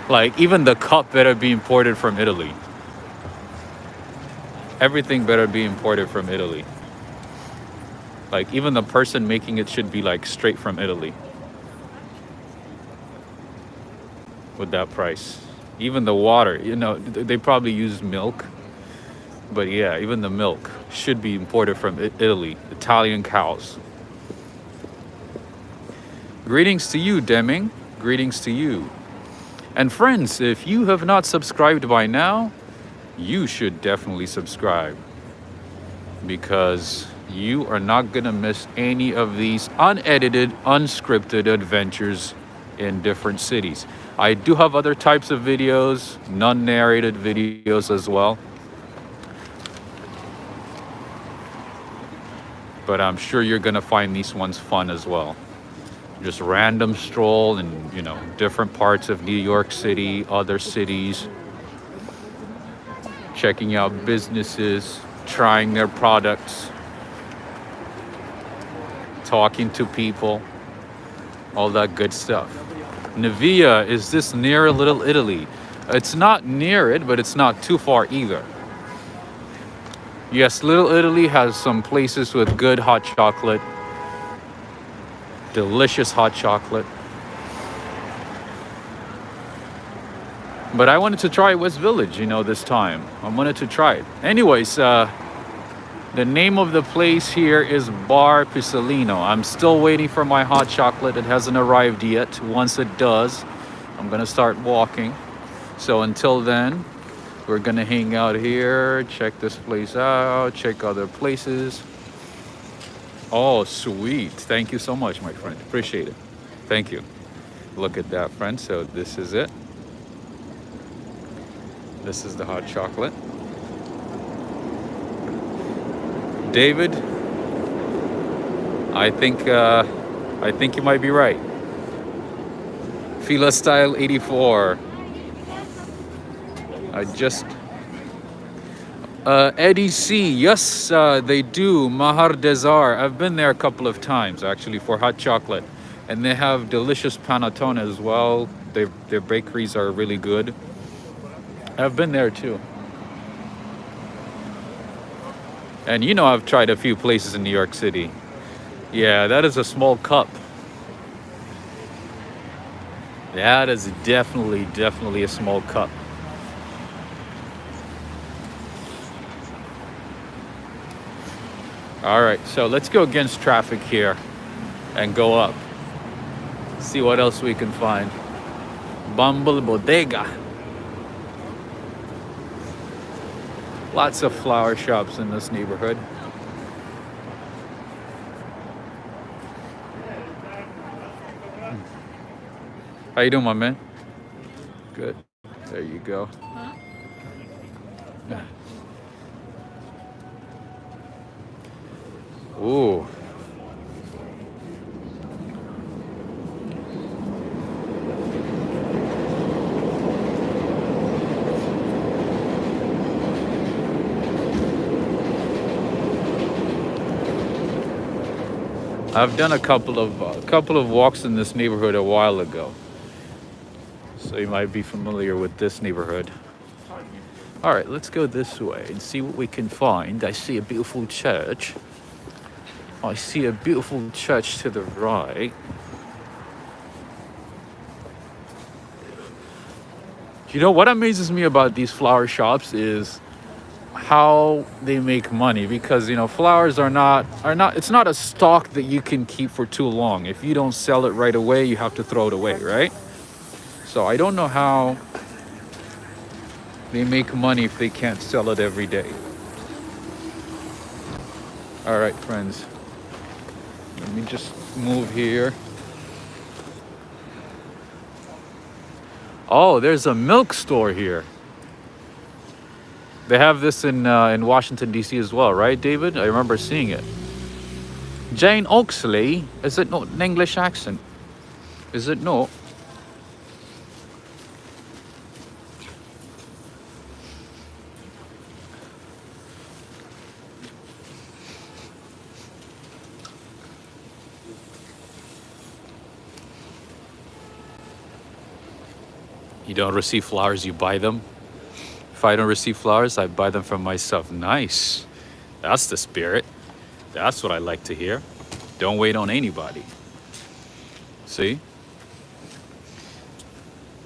like even the cup better be imported from Italy. Everything better be imported from Italy. Like even the person making it should be like straight from Italy. With that price. Even the water, you know, they probably use milk. But yeah, even the milk should be imported from Italy. Italian cows. Greetings to you, Deming. Greetings to you. And friends, if you have not subscribed by now, you should definitely subscribe. Because you are not going to miss any of these unedited, unscripted adventures in different cities. I do have other types of videos, non-narrated videos as well. But I'm sure you're going to find these ones fun as well. Just random stroll in, you know, different parts of New York City, other cities. Checking out businesses, trying their products. Talking to people. All that good stuff. Navia, is this near Little Italy? It's not near it, but it's not too far either. Yes, Little Italy has some places with good hot chocolate. Delicious hot chocolate. But I wanted to try West Village, you know, this time. I wanted to try it. Anyways, the name of the place here is Bar Pisalino. I'm still waiting for my hot chocolate. It hasn't arrived yet. Once it does, I'm gonna start walking. So until then, we're gonna hang out here, check this place out, check other places. Oh, sweet. Thank you so much, my friend. Appreciate it. Thank you. Look at that, friend. So this is it. This is the hot chocolate. David, I think you might be right. Fila Style 84. I just Eddie C, yes, they do. Mahar Desar. I've been there a couple of times actually for hot chocolate, and they have delicious panettone as well. Their bakeries are really good. I've been there too. And you know, I've tried a few places in New York City. Yeah, that is a small cup. That is definitely a small cup. All right, so let's go against traffic here and go up. See what else we can find. Bumble Bodega. Lots of flower shops in this neighborhood. How you doing, my man? Good. There you go. Ooh. I've done a couple of walks in this neighborhood a while ago, so you might be familiar with this neighborhood. All right, let's go this way and see what we can find. I see a beautiful church. I see a beautiful church to the right. You know what amazes me about these flower shops is how they make money, because flowers are not it's not a stock that you can keep for too long. If you don't sell it right away, you have to throw it away, right? So I don't know how they make money if they can't sell it every day. All right, friends, let me just move here. Oh, there's a milk store here. They have this in Washington, D.C. as well, right, David? I remember seeing it. Jane Oxley, is it not an English accent? Is it not? You don't receive flowers, you buy them. If I don't receive flowers, I buy them for myself. Nice. That's the spirit. That's what I like to hear. Don't wait on anybody. See?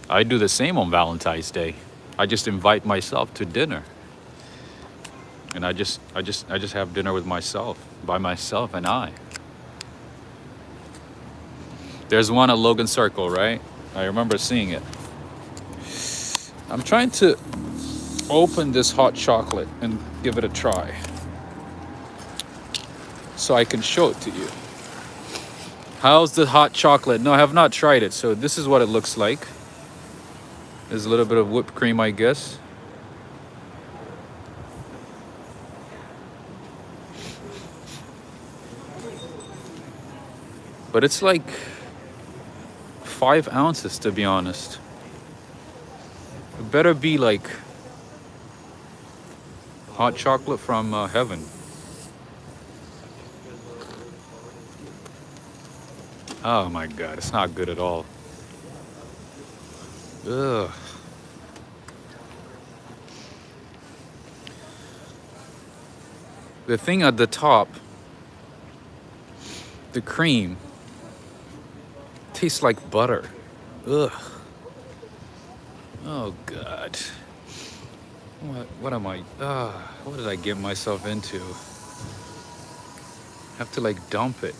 I do the same on Valentine's Day. I just invite myself to dinner. And I just have dinner with myself, by myself and I. There's one at Logan Circle, right? I remember seeing it. I'm trying to open this hot chocolate and give it a try, so I can show it to you. How's the hot chocolate? No, I have not tried it. So this is what it looks like. There's a little bit of whipped cream, I guess. But it's like 5 ounces, to be honest. It better be like hot chocolate from heaven. Oh my God, it's not good at all. Ugh. The thing at the top, the cream, tastes like butter. Ugh. Oh God. What am I? What did I get myself into? I have to like dump it.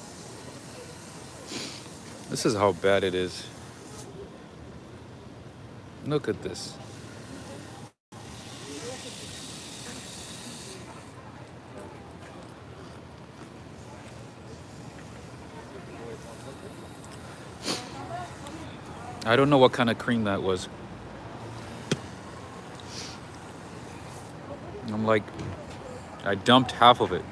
This is how bad it is. Look at this. I don't know what kind of cream that was. I'm like, I dumped half of it.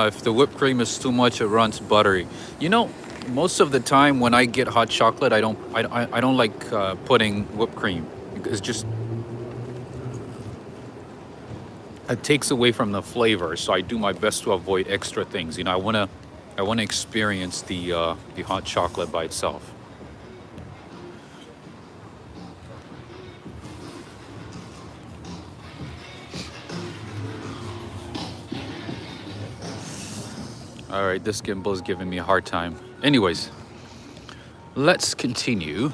If the whipped cream is too much, it runs buttery. Most of the time when I get hot chocolate, I don't like putting whipped cream. It's just, it takes away from the flavor. So I do my best to avoid extra things. I wanna experience the hot chocolate by itself. All right, this gimbal is giving me a hard time. Anyways, let's continue.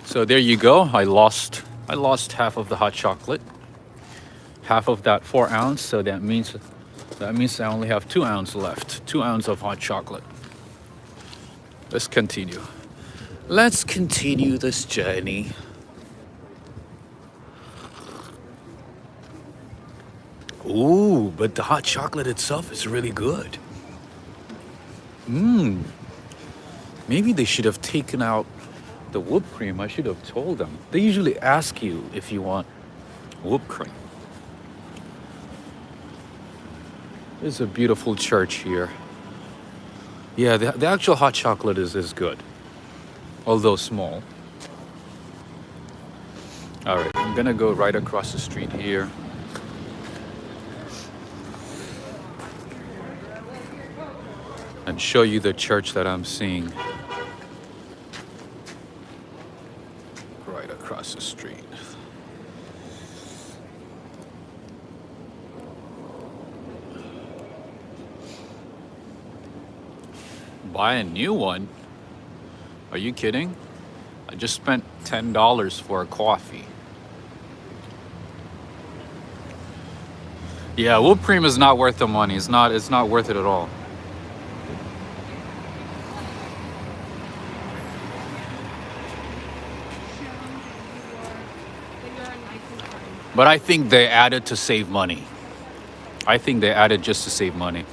So there you go. I lost half of the hot chocolate, half of that 4 ounce. So that means I only have 2 ounces left. 2 ounces of hot chocolate. Let's continue. Let's continue this journey. Ooh, but the hot chocolate itself is really good. Maybe they should have taken out the whipped cream. I should have told them. They usually ask you if you want whipped cream. There's a beautiful church here. Yeah, the actual hot chocolate is good. although small. All right, I'm gonna go right across the street here. And show you the church that I'm seeing right across the street. Buy a new one? Are you kidding? I just spent $10 for a coffee. Yeah, whipped cream is not worth the money. It's not worth it at all. But I think they added to save money. I think they added just to save money.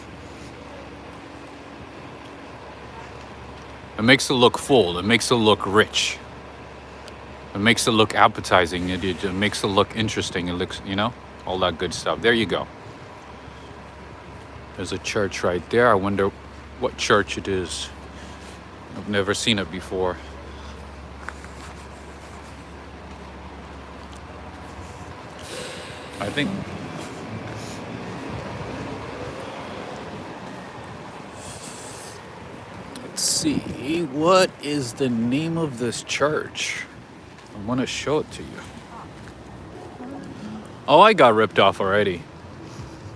It makes it look full. It makes it look rich. It makes it look appetizing. It makes it look interesting. It looks, all that good stuff. There you go. There's a church right there. I wonder what church it is. I've never seen it before. I think let's see, what is the name of this church? I want to show it to you. Oh, I got ripped off already.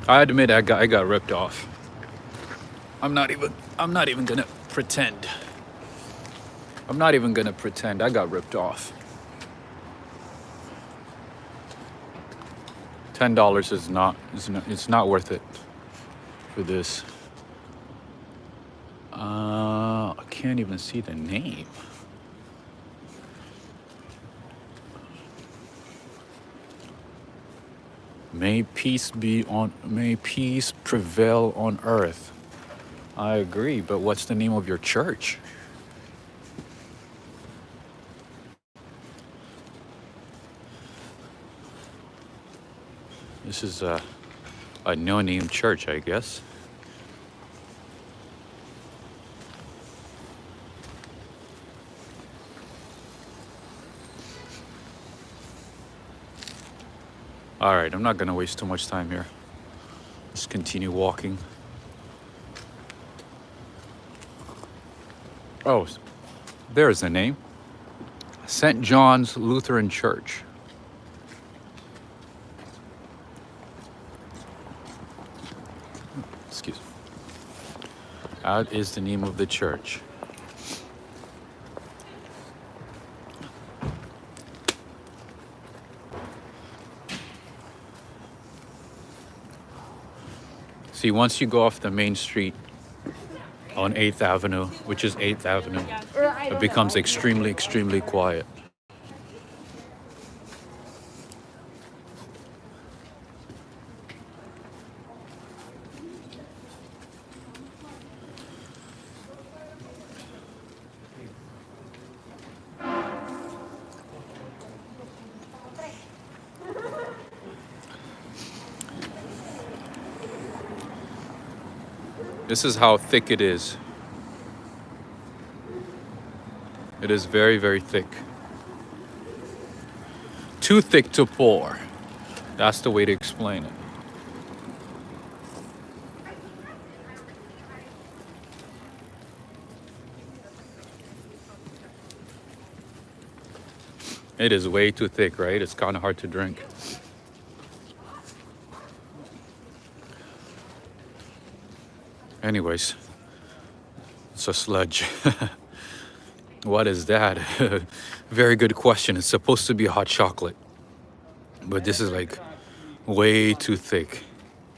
I admit I got ripped off. I'm not even gonna pretend. I'm not even gonna pretend I got ripped off. $10 it's not worth it for this. I can't even see the name. May peace prevail on earth. I agree, but what's the name of your church? This is a no-name church, I guess. All right, I'm not gonna waste too much time here. Let's continue walking. Oh, there's the name. St. John's Lutheran Church. Excuse me. That is the name of the church. See, once you go off the main street on 8th Avenue, which is 8th Avenue, it becomes extremely, extremely quiet. This is how thick it is. It is very, very thick. Too thick to pour. That's the way to explain it. It is way too thick, right? It's kind of hard to drink. Anyways, it's a sludge. What is that? Very good question. It's supposed to be hot chocolate, but this is like way too thick.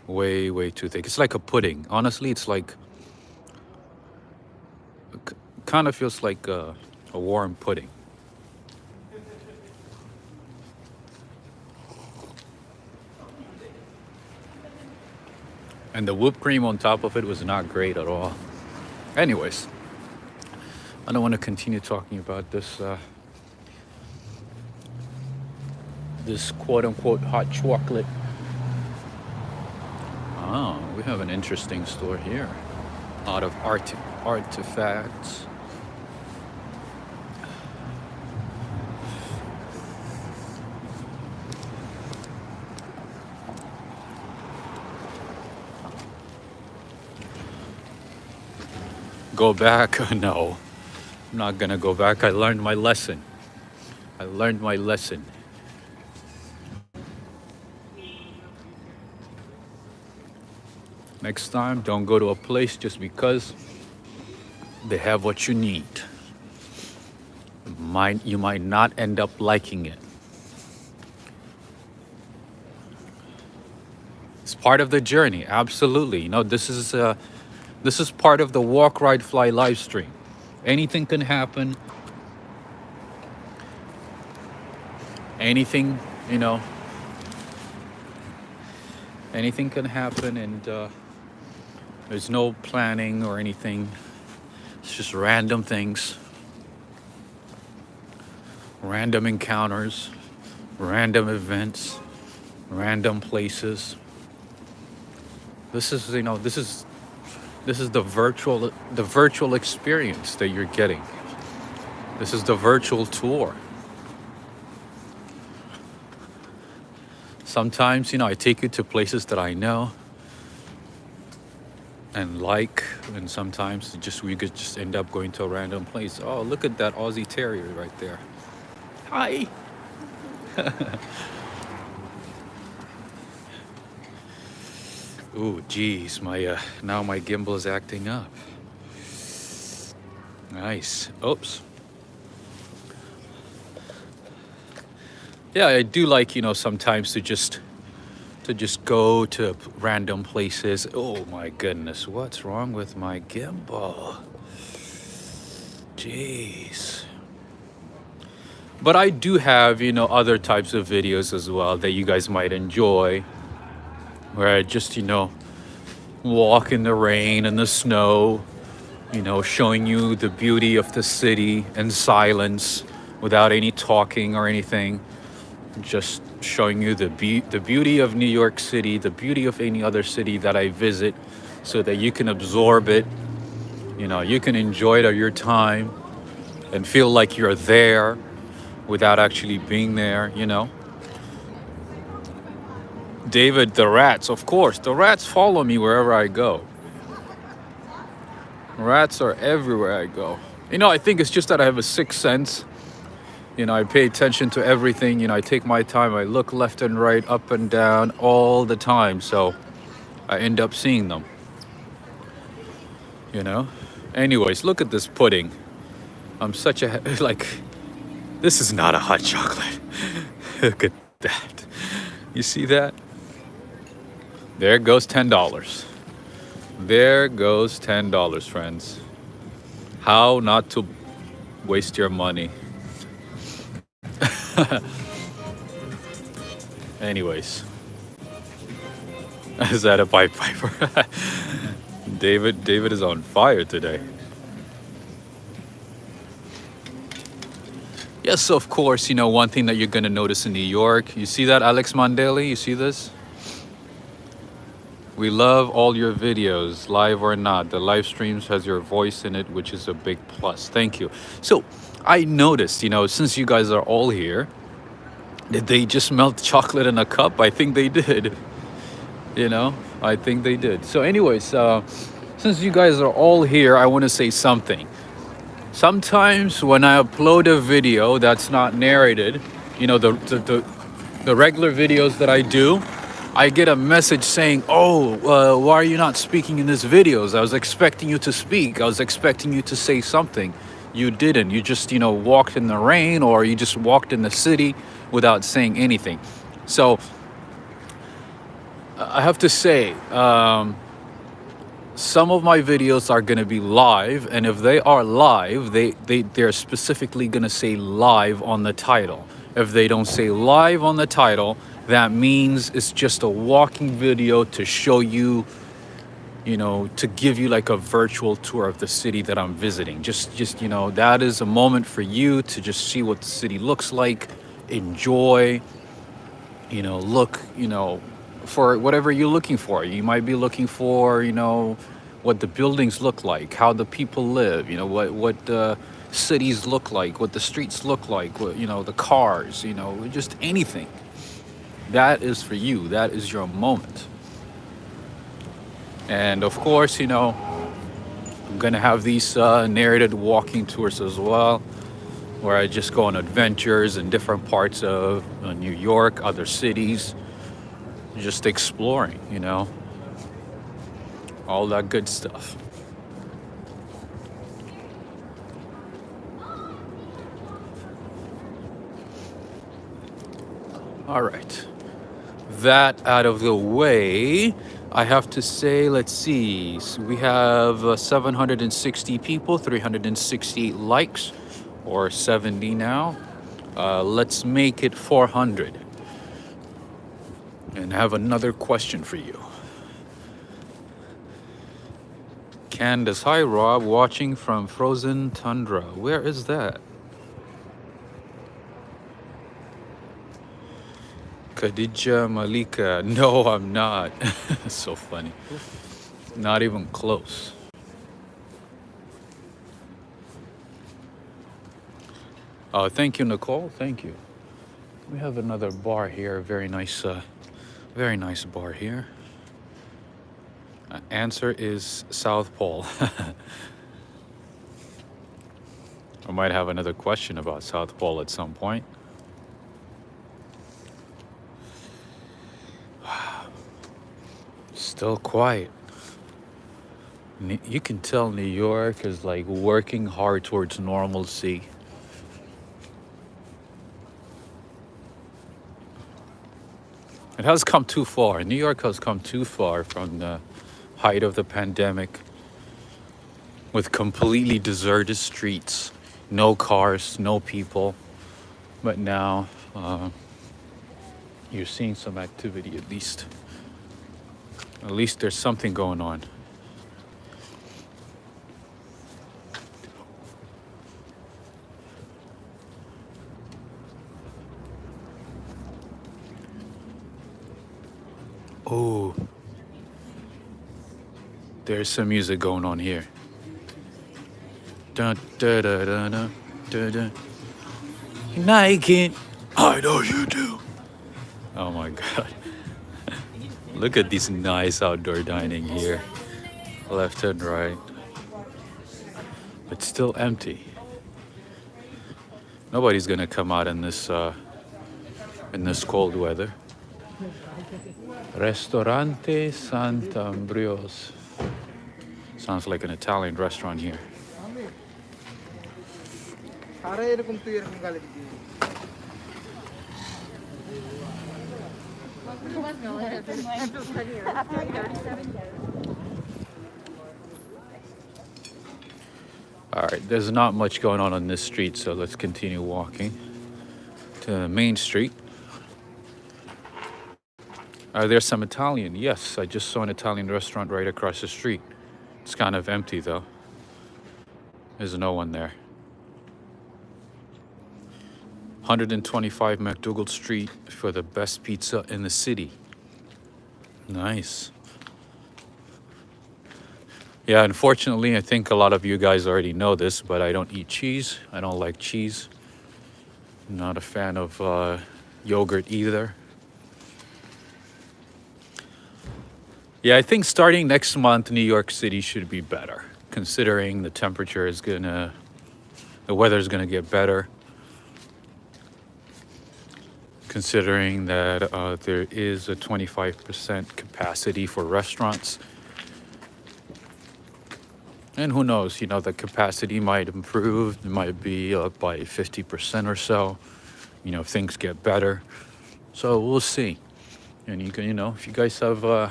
Way, way too thick. It's like a pudding. Honestly, it's like, kind of feels like a warm pudding. And the whipped cream on top of it was not great at all. Anyways, I don't want to continue talking about this this quote-unquote hot chocolate. Oh, we have an interesting store here. A lot of artifacts. Go back? No, I'm not gonna go back. I learned my lesson. I learned my lesson. Next time, don't go to a place just because they have what you need. You might not end up liking it. It's part of the journey, absolutely. You know, this is part of the walk, ride, fly live stream. Anything can happen. Anything, you know, anything can happen, and there's no planning or anything. It's just random things, random encounters, random events, random places. This is, you know, this is the virtual experience that you're getting. This is the virtual tour. Sometimes, you know, I take you to places that I know and like, and sometimes we could just end up going to a random place. Oh, look at that Aussie Terrier right there. Hi. Ooh, geez, now my gimbal is acting up. Nice. Oops. Yeah, I do like, you know, sometimes to just go to random places. Oh my goodness, what's wrong with my gimbal? Jeez. But I do have, you know, other types of videos as well that you guys might enjoy, where I just, you know, walk in the rain and the snow, you know, showing you the beauty of the city in silence without any talking or anything. Just showing you the beauty of New York City, the beauty of any other city that I visit, so that you can absorb it. You know, you can enjoy it at your time and feel like you're there without actually being there, you know. David, the rats, of course. The rats follow me wherever I go. Rats are everywhere I go. You know, I think it's just that I have a sixth sense. You know, I pay attention to everything. You know, I take my time. I look left and right, up and down all the time. So I end up seeing them. You know? Anyways, look at this pudding. I'm such a, like, this is not a hot chocolate. Look at that. You see that? There goes $10. There goes $10, friends. How not to waste your money. Anyways, is that a Pied Piper? David is on fire today. Yes, of course, you know, one thing that you're going to notice in New York, you see that, Alex Mandeli? You see this? We love all your videos, live or not. The live streams has your voice in it, which is a big plus. Thank you. So I noticed, you know, since you guys are all here, did they just melt chocolate in a cup? I think they did. You know, I think they did. So anyways, since you guys are all here, I want to say something. Sometimes when I upload a video that's not narrated, you know, the regular videos that I do, I get a message saying, oh, why are you not speaking in these videos? I was expecting you to speak. I was expecting you to say something. You didn't. You just, you know, walked in the rain, or you just walked in the city without saying anything. So I have to say, some of my videos are going to be live, and if they are live, they're specifically going to say live on the title. If they don't say live on the title, that means it's just a walking video to show you, you know, to give you like a virtual tour of the city that I'm visiting. Just, you know, that is a moment for you to just see what the city looks like, enjoy, you know, look, you know, for whatever you're looking for. You might be looking for, you know, what the buildings look like, how the people live, you know, what the cities look like, what the streets look like, what, you know, the cars, you know, just anything. That is for you. That is your moment. And of course, you know, I'm gonna have these narrated walking tours as well, where I just go on adventures in different parts of New York, other cities, just exploring, all that good stuff. All right, that out of the way, I have to say, let's see, so we have 760 people, 368 likes, or 70 now. Let's make it 400 and have another question for you. Candace, hi Rob, watching from frozen tundra. Where is that? Khadija Malika, no, I'm not. So funny. Not even close. Oh, thank you, Nicole. Thank you. We have another bar here. Very nice bar here. Answer is South Pole. I might have another question about South Pole at some point. Still quiet. You can tell New York is like working hard towards normalcy. It has come too far. New York has come too far from the height of the pandemic, with completely deserted streets, no cars, no people. But now you're seeing some activity at least. At least there's something going on. Oh, there's some music going on here. Dun, da, da, da, da, da, da. Nike, I know you do. Oh my God. Look at this nice outdoor dining here. Left and right. It's still empty. Nobody's gonna come out in this cold weather. Ristorante Sant'Ambrose. Sounds like an Italian restaurant here. All right, there's not much going on this street, so let's continue walking to the main street. There's some Italian. Yes, I just saw an Italian restaurant right across the street. It's kind of empty though. There's no one there. 125 McDougal Street for the best pizza in the city. Nice. Yeah, unfortunately, I think a lot of you guys already know this, but I don't eat cheese. I don't like cheese. I'm not a fan of yogurt either. Yeah, I think starting next month, New York City should be better, considering the temperature is the weather's gonna get better. Considering that there is a 25% capacity for restaurants. And who knows, the capacity might improve. It might be up by 50% or so, if things get better. So we'll see. And you can, if you guys have a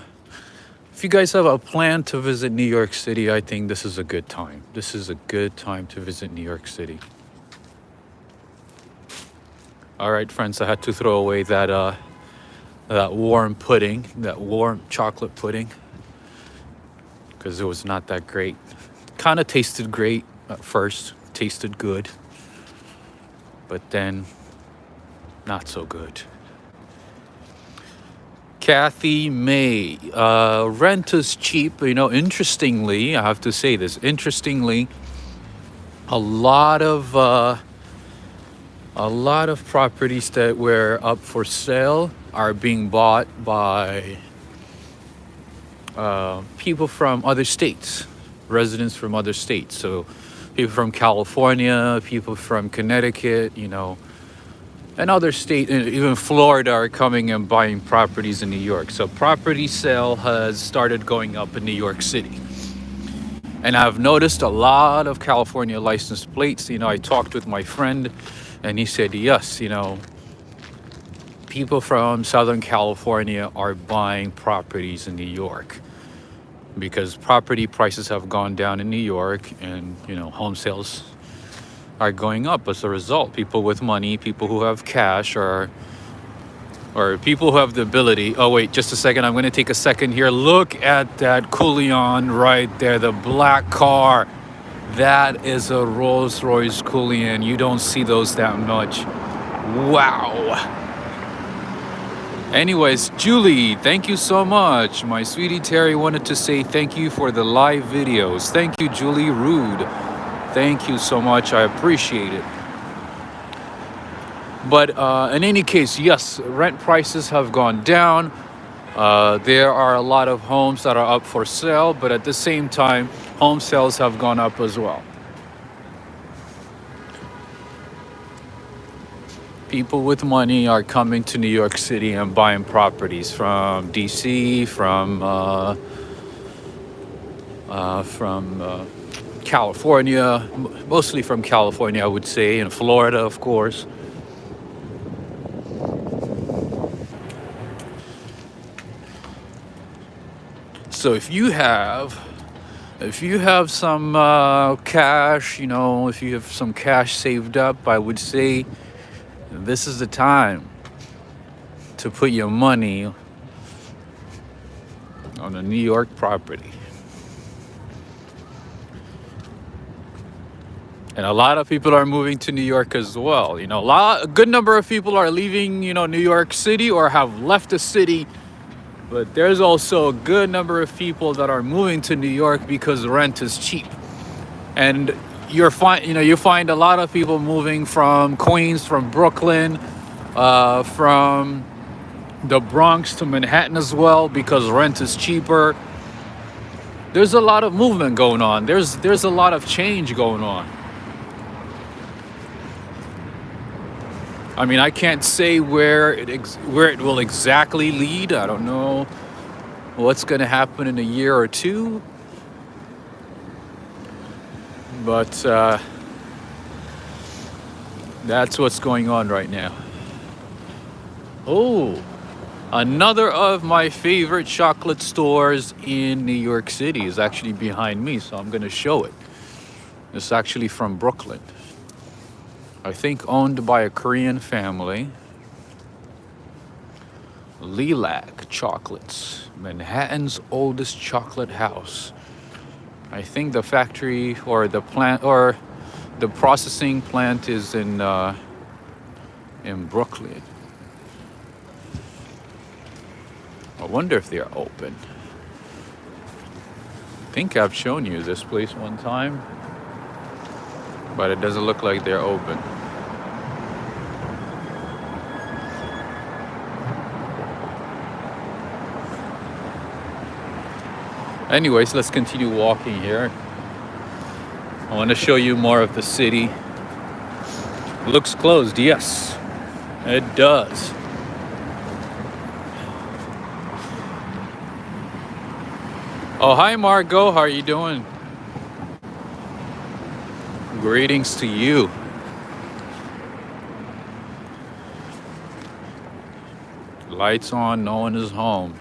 plan to visit New York City, I think this is a good time. This is a good time to visit New York City. All right, friends, I had to throw away that warm pudding, that warm chocolate pudding, because it was not that great. Kind of tasted great at first, tasted good, but then not so good. Kathy May, rent is cheap. Interestingly, I have to say this. Interestingly, a lot of properties that were up for sale are being bought by people from other states. residents from other states. So people from California, people from Connecticut, you know, and other states, even Florida, are coming and buying properties in New York. So property sale has started going up in New York City. And I've noticed a lot of California license plates. You know, I talked with my friend and he said, yes, you know, people from Southern California are buying properties in New York because property prices have gone down in New York, and, you know, home sales are going up as a result. People with money, people who have cash, or people who have the ability. Oh wait, just a second, I'm going to take a second here. Look at that Coolion right there, the black car. That is a Rolls Royce Coolion. You don't see those that much. Wow. Anyways, Julie, thank you so much. My sweetie Terry wanted to say thank you for the live videos. Thank you, Julie Rude. Thank you so much. I appreciate it. But in any case, yes, rent prices have gone down. There are a lot of homes that are up for sale, but at the same time, home sales have gone up as well. People with money are coming to New York City and buying properties from DC, from California, mostly from California, I would say, and Florida, of course. So if you have some cash, you know, if you have some cash saved up, I would say this is the time to put your money on a New York property. And a lot of people are moving to New York as well. You know, a good number of people are leaving, you know, New York City or have left the city. But there's also a good number of people that are moving to New York because rent is cheap. And you find a lot of people moving from Queens, from Brooklyn, from the Bronx to Manhattan as well because rent is cheaper. There's a lot of movement going on. There's a lot of change going on. I mean, I can't say where it will exactly lead. I don't know what's going to happen in a year or two. But that's what's going on right now. Oh, another of my favorite chocolate stores in New York City is actually behind me, so I'm going to show it. It's actually from Brooklyn. I think owned by a Korean family. Lilac Chocolates, Manhattan's oldest chocolate house. I think the factory or the plant or the processing plant is in Brooklyn. I wonder if they're open. I think I've shown you this place one time, but it doesn't look like they're open. Anyways, let's continue walking here. I want to show you more of the city. Looks closed, yes, it does. Oh, hi Margot, how are you doing? Greetings to you. Lights on, no one is home.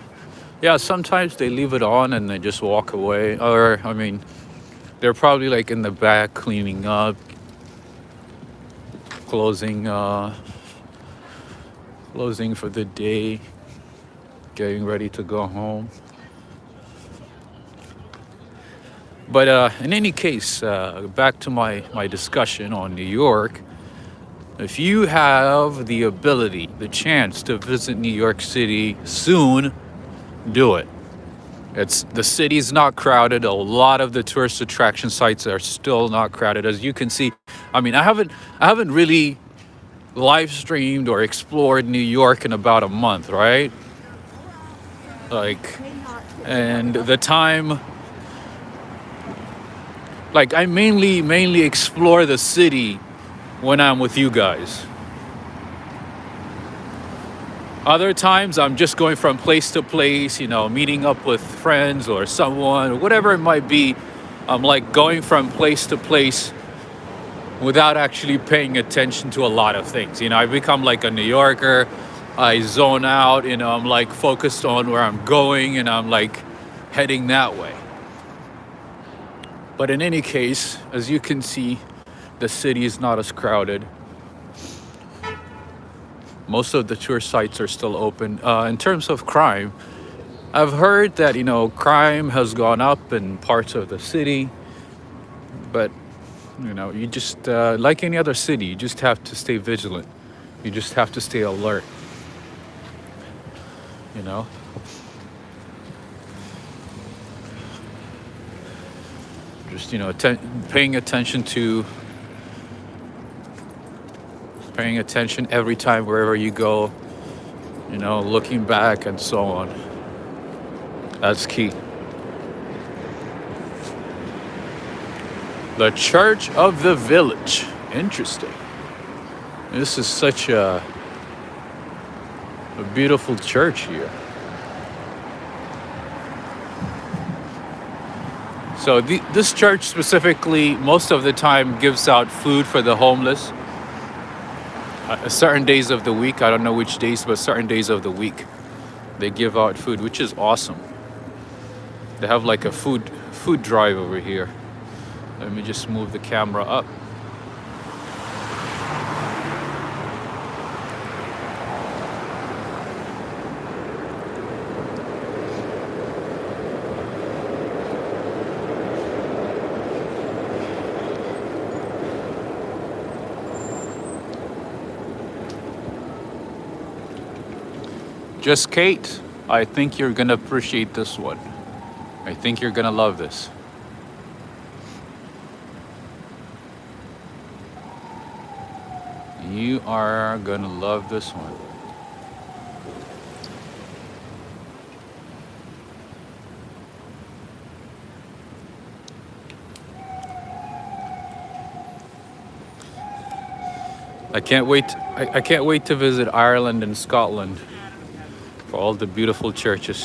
Yeah, sometimes they leave it on and they just walk away. Or, I mean, they're probably like in the back cleaning up, closing for the day, getting ready to go home. But in any case, back to my discussion on New York. If you have the ability, the chance to visit New York City soon, do it. The city's not crowded. A lot of the tourist attraction sites are still not crowded, as you can see. I mean, I haven't really live streamed or explored New York in about a month, right? And the time Like I mainly explore the city when I'm with you guys. Other times I'm just going from place to place, you know, meeting up with friends or someone or whatever it might be. I'm like going from place to place without actually paying attention to a lot of things. You know, I become like a New Yorker. I zone out, you know, I'm like focused on where I'm going and I'm like heading that way. But in any case, as you can see, the city is not as crowded. Most of the tourist sites are still open. In terms of crime, I've heard that, you know, crime has gone up in parts of the city, but, you know, you just, like any other city, you just have to stay vigilant. You just have to stay alert, you know? Just, you know, paying attention every time wherever you go, you know, looking back and so on. That's key. The Church of the Village. Interesting. This is such a beautiful church here. So this church specifically, most of the time, gives out food for the homeless. Certain days of the week, I don't know which days, but certain days of the week, they give out food, which is awesome. They have like a food drive over here. Let me just move the camera up. Just Kate, I think you're gonna appreciate this one. I think you're gonna love this. You are gonna love this one. I can't wait. I can't wait to visit Ireland and Scotland for all the beautiful churches.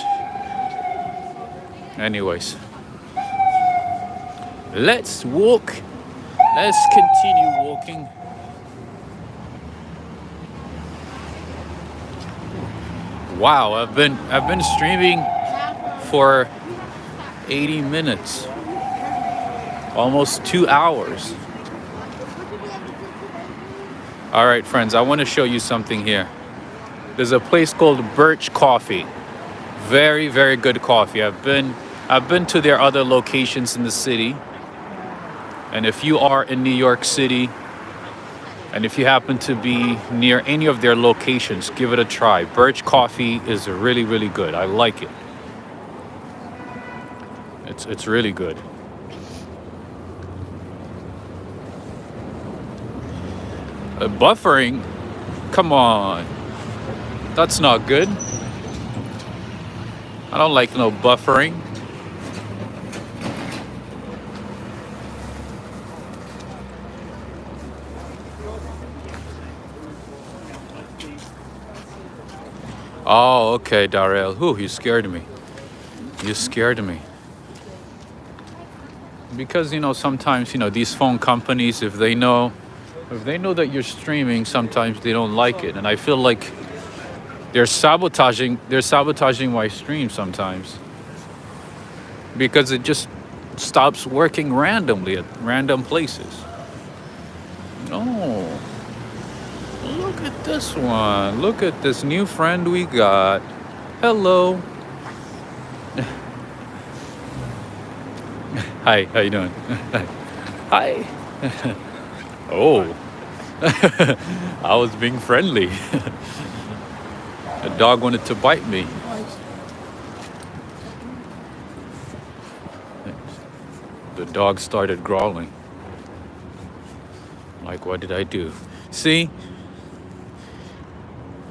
Anyways, let's walk. Let's continue walking. Wow, I've been streaming for 80 minutes. Almost 2 hours. All right, friends, I want to show you something here. There's a place called Birch Coffee. Very, very good coffee. I've been to their other locations in the city. And if you are in New York City, and if you happen to be near any of their locations, give it a try. Birch Coffee is really, really good. I like it. It's really good. Buffering? Come on. That's not good. I don't like no buffering. Oh, okay, Darrell. Ooh, you scared me. You scared me. Because, you know, sometimes, you know, these phone companies, if they know that you're streaming, sometimes they don't like it. And I feel like they're sabotaging my stream sometimes. Because it just stops working randomly at random places. No. Look at this one. Look at this new friend we got. Hello. Hi, how you doing? Hi. Oh. I was being friendly. The dog wanted to bite me. The dog started growling. Like, what did I do? See?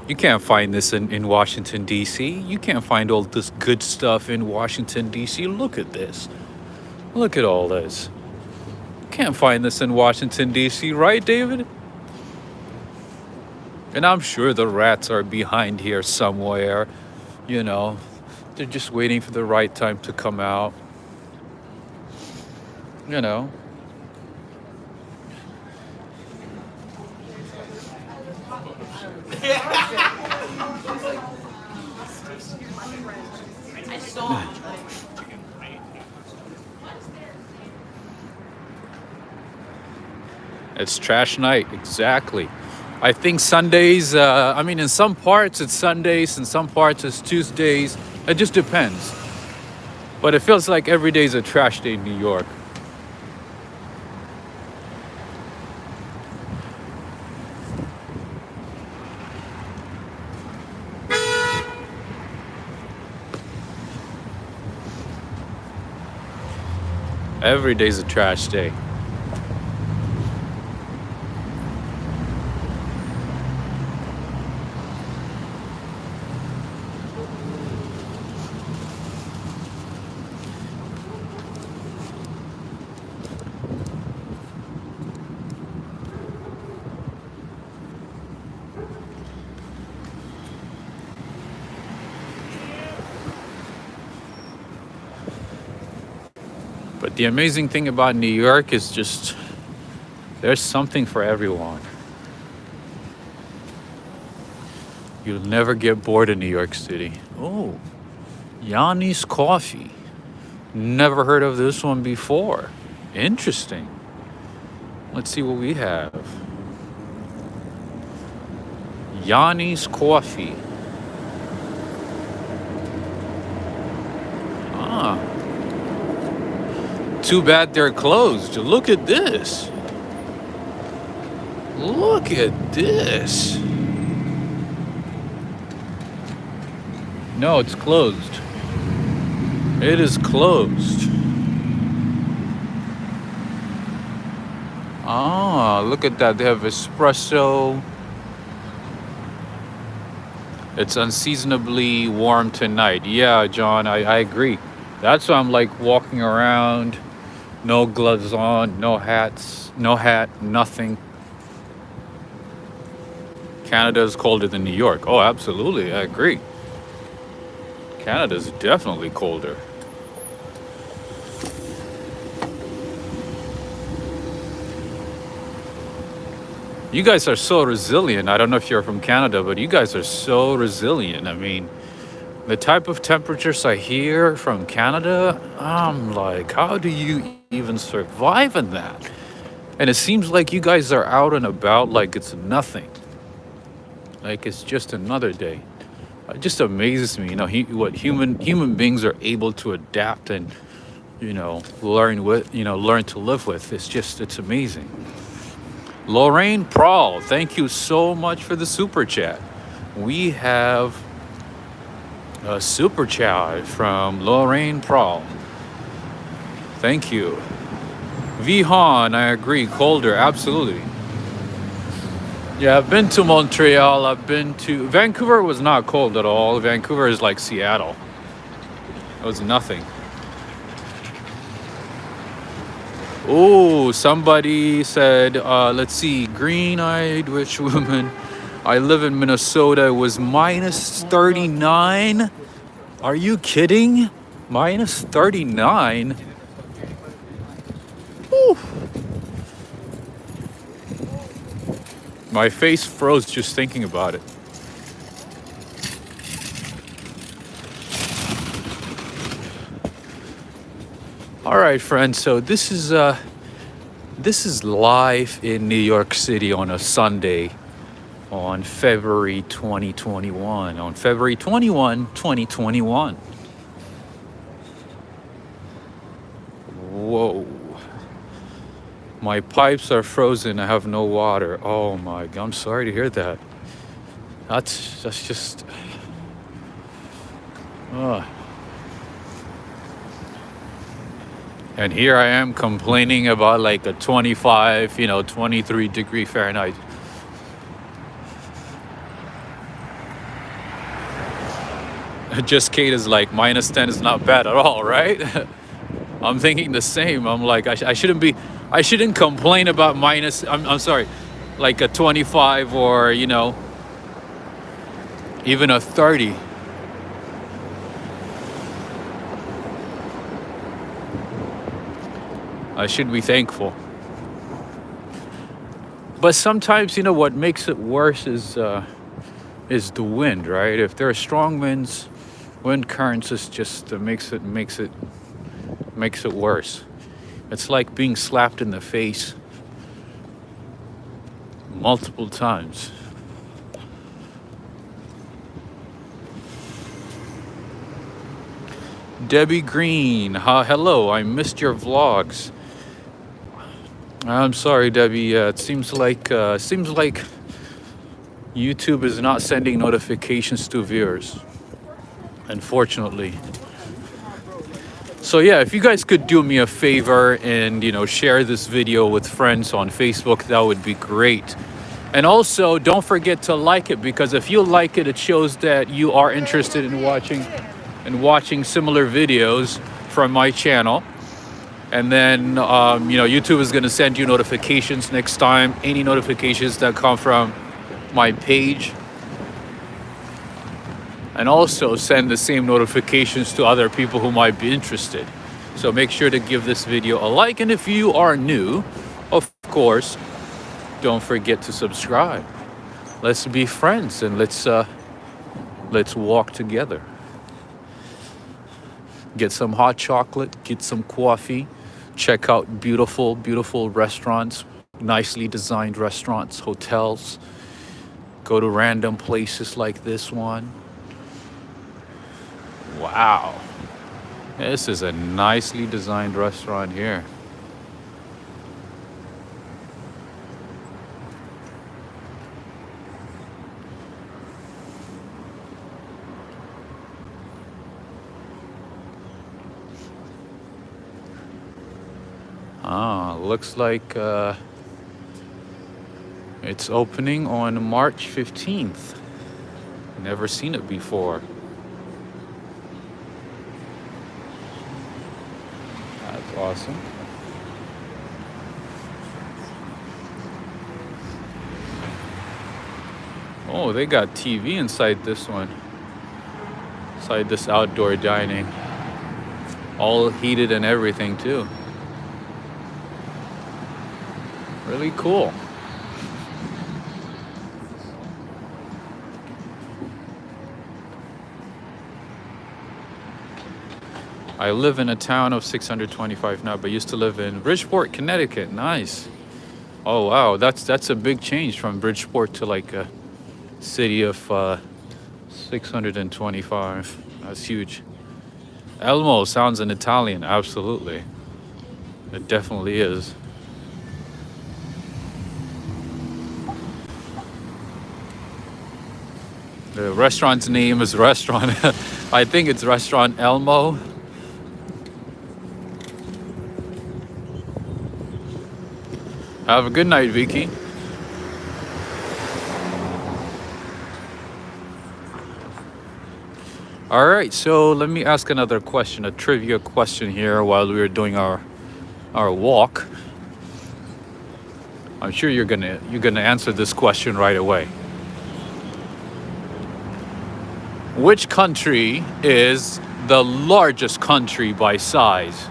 You can't find this in Washington, D.C. You can't find all this good stuff in Washington, D.C. Look at this. Look at all this. Can't find this in Washington, D.C., right, David? And I'm sure the rats are behind here somewhere. You know, they're just waiting for the right time to come out. You know. It's trash night, exactly. I think Sundays, I mean, in some parts it's Sundays, in some parts it's Tuesdays. It just depends. But it feels like every day is a trash day in New York. Every day's a trash day. But the amazing thing about New York is just there's something for everyone. You'll never get bored in New York City. Oh, Yanni's Coffee. Never heard of this one before. Interesting. Let's see what we have. Yanni's Coffee. Ah. Too bad they're closed. Look at this. Look at this. No, it's closed. It is closed. Ah, look at that. They have espresso. It's unseasonably warm tonight. Yeah, John, I agree. That's why I'm like walking around, no gloves on, no hats, no hat, nothing. Canada is colder than New York. Oh, absolutely. I agree. Canada's definitely colder. You guys are so resilient. I don't know if you're from Canada, but you guys are so resilient. I mean, the type of temperatures I hear from Canada, I'm like, how do you even survive in that? And it seems like you guys are out and about like it's nothing. Like it's just another day. It just amazes me, you know, what human beings are able to adapt and, you know, learn to live with. It's amazing. Lorraine Prawl, thank you so much for the super chat. We have a super chat from Lorraine Prawl. Thank you. Vihan, I agree, colder, absolutely. Yeah, I've been to Montreal, Vancouver was not cold at all. Vancouver is like Seattle. It was nothing. Oh, somebody said, let's see, green-eyed witch woman. I live in Minnesota. It was minus 39. Are you kidding? Minus 39? Whew. My face froze just thinking about it. All right, friends. So this is live in New York City on a Sunday on February 2021. On February 21, 2021. Whoa. My pipes are frozen. I have no water. Oh my God. I'm sorry to hear that. That's just... And here I am complaining about like a 25, 23 degree Fahrenheit. Just Kate is like, minus 10 is not bad at all, right? I'm thinking the same. I'm like, I shouldn't be, I shouldn't complain about minus. I'm sorry, like a 25 or even a 30. I should be thankful. But sometimes, what makes it worse is the wind, right? If there are strong winds, wind currents is just makes it worse. It's like being slapped in the face multiple times. Debbie Green, hello. I missed your vlogs. I'm sorry, Debbie. It seems like YouTube is not sending notifications to viewers, unfortunately. So yeah, if you guys could do me a favor and share this video with friends on Facebook, that would be great. And also, don't forget to like it, because if you like it, it shows that you are interested in watching similar videos from my channel. And then YouTube is going to send you notifications next time. Any notifications that come from my page, and also send the same notifications to other people who might be interested. So make sure to give this video a like, and if you are new, of course, don't forget to subscribe. Let's be friends, and let's walk together. Get some hot chocolate, get some coffee, check out beautiful restaurants, nicely designed restaurants, hotels. Go to random places like this one. Wow. This is a nicely designed restaurant here. Looks like it's opening on March 15th. Never seen it before. That's awesome. Oh, they got TV inside this one. Inside this outdoor dining. All heated and everything too. Really cool. I live in a town of 625 now, but used to live in Bridgeport, Connecticut. Nice. Oh wow, that's a big change from Bridgeport to like a city of 625. That's huge. Elmo sounds in Italian. Absolutely, it definitely is. The restaurant's name is Restaurant. I think it's Restaurant Elmo. Have a good night, Vicky. All right, so let me ask another question, a trivia question here while we were doing our walk. I'm sure you're gonna answer this question right away. Which country is the largest country by size?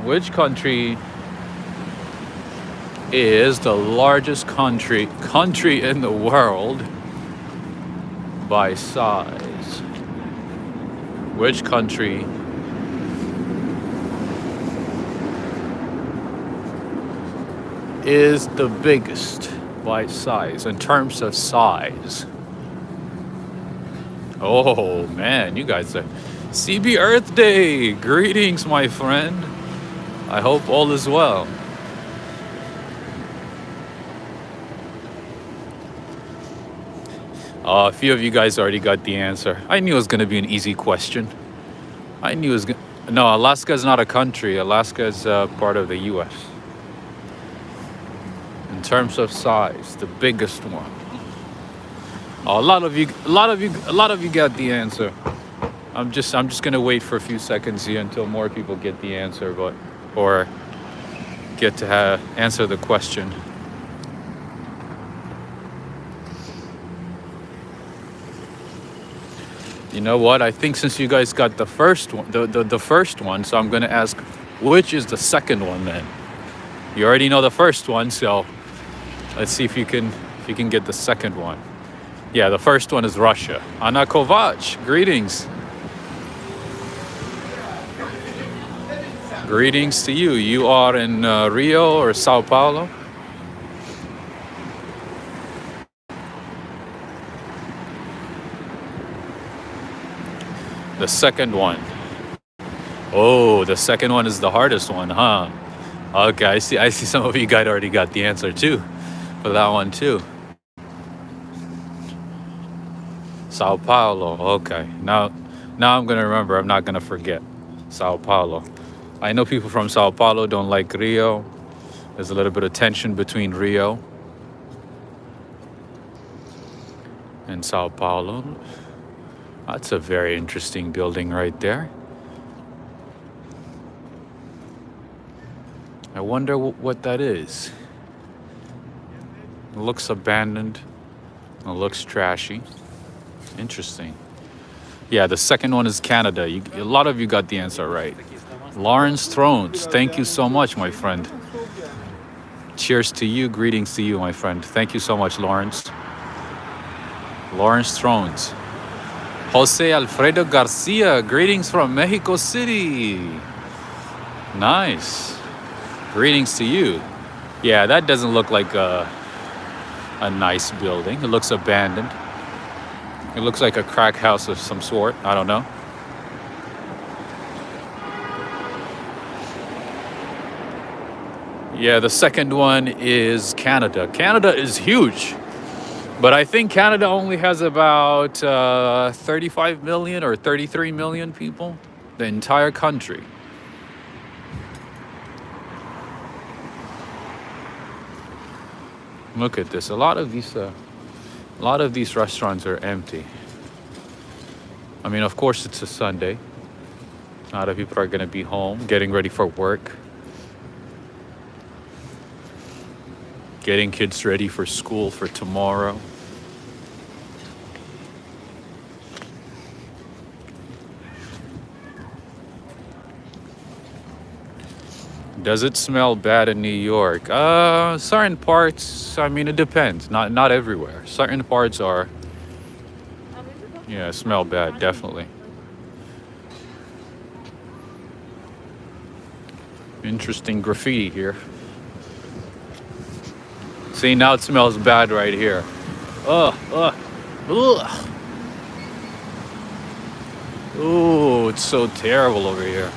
Which country is the largest country in the world by size? Which country is the biggest by size, in terms of size? Oh man, you guys are CB Earth Day. Greetings, my friend. I hope all is well. A few of you guys already got the answer. I knew it was going to be an easy question. I knew it was going to... No, Alaska is not a country. Alaska is part of the U.S. In terms of size, the biggest one. Oh, a lot of you got the answer. I'm just gonna wait for a few seconds here until more people get the answer, or get to answer the question. You know what? I think since you guys got the first one, the first one, so I'm gonna ask, which is the second one then? You already know the first one, so let's see if you can get the second one. Yeah, the first one is Russia. Anna Kovac, greetings. Greetings to you. You are in Rio or Sao Paulo? The second one. Oh, the second one is the hardest one, huh? Okay, I see some of you guys already got the answer too, for that one too. Sao Paulo, okay. Now I'm gonna remember, I'm not gonna forget. Sao Paulo. I know people from Sao Paulo don't like Rio. There's a little bit of tension between Rio and Sao Paulo. That's a very interesting building right there. I wonder what that is. It looks abandoned. It looks trashy. Interesting. Yeah, the second one is Canada. A lot of you got the answer right. Lawrence Thrones, thank you so much, my friend. Cheers to you. Greetings to you, my friend. Thank you so much, Lawrence. Lawrence Thrones. Jose Alfredo Garcia, greetings from Mexico City. Nice. Greetings to you. Yeah, that doesn't look like a nice building. It looks abandoned. It looks like a crack house of some sort. I don't know. Yeah, the second one is Canada. Canada is huge. But I think Canada only has about 35 million or 33 million people. The entire country. Look at this. A lot of these restaurants are empty. I mean, of course, it's a Sunday. A lot of people are going to be home, getting ready for work, getting kids ready for school for tomorrow. Does it smell bad in New York? Certain parts, I mean, it depends. Not everywhere. Certain parts are, yeah, smell bad, definitely. Interesting graffiti here. See, now it smells bad right here. Ugh. Ooh, it's so terrible over here.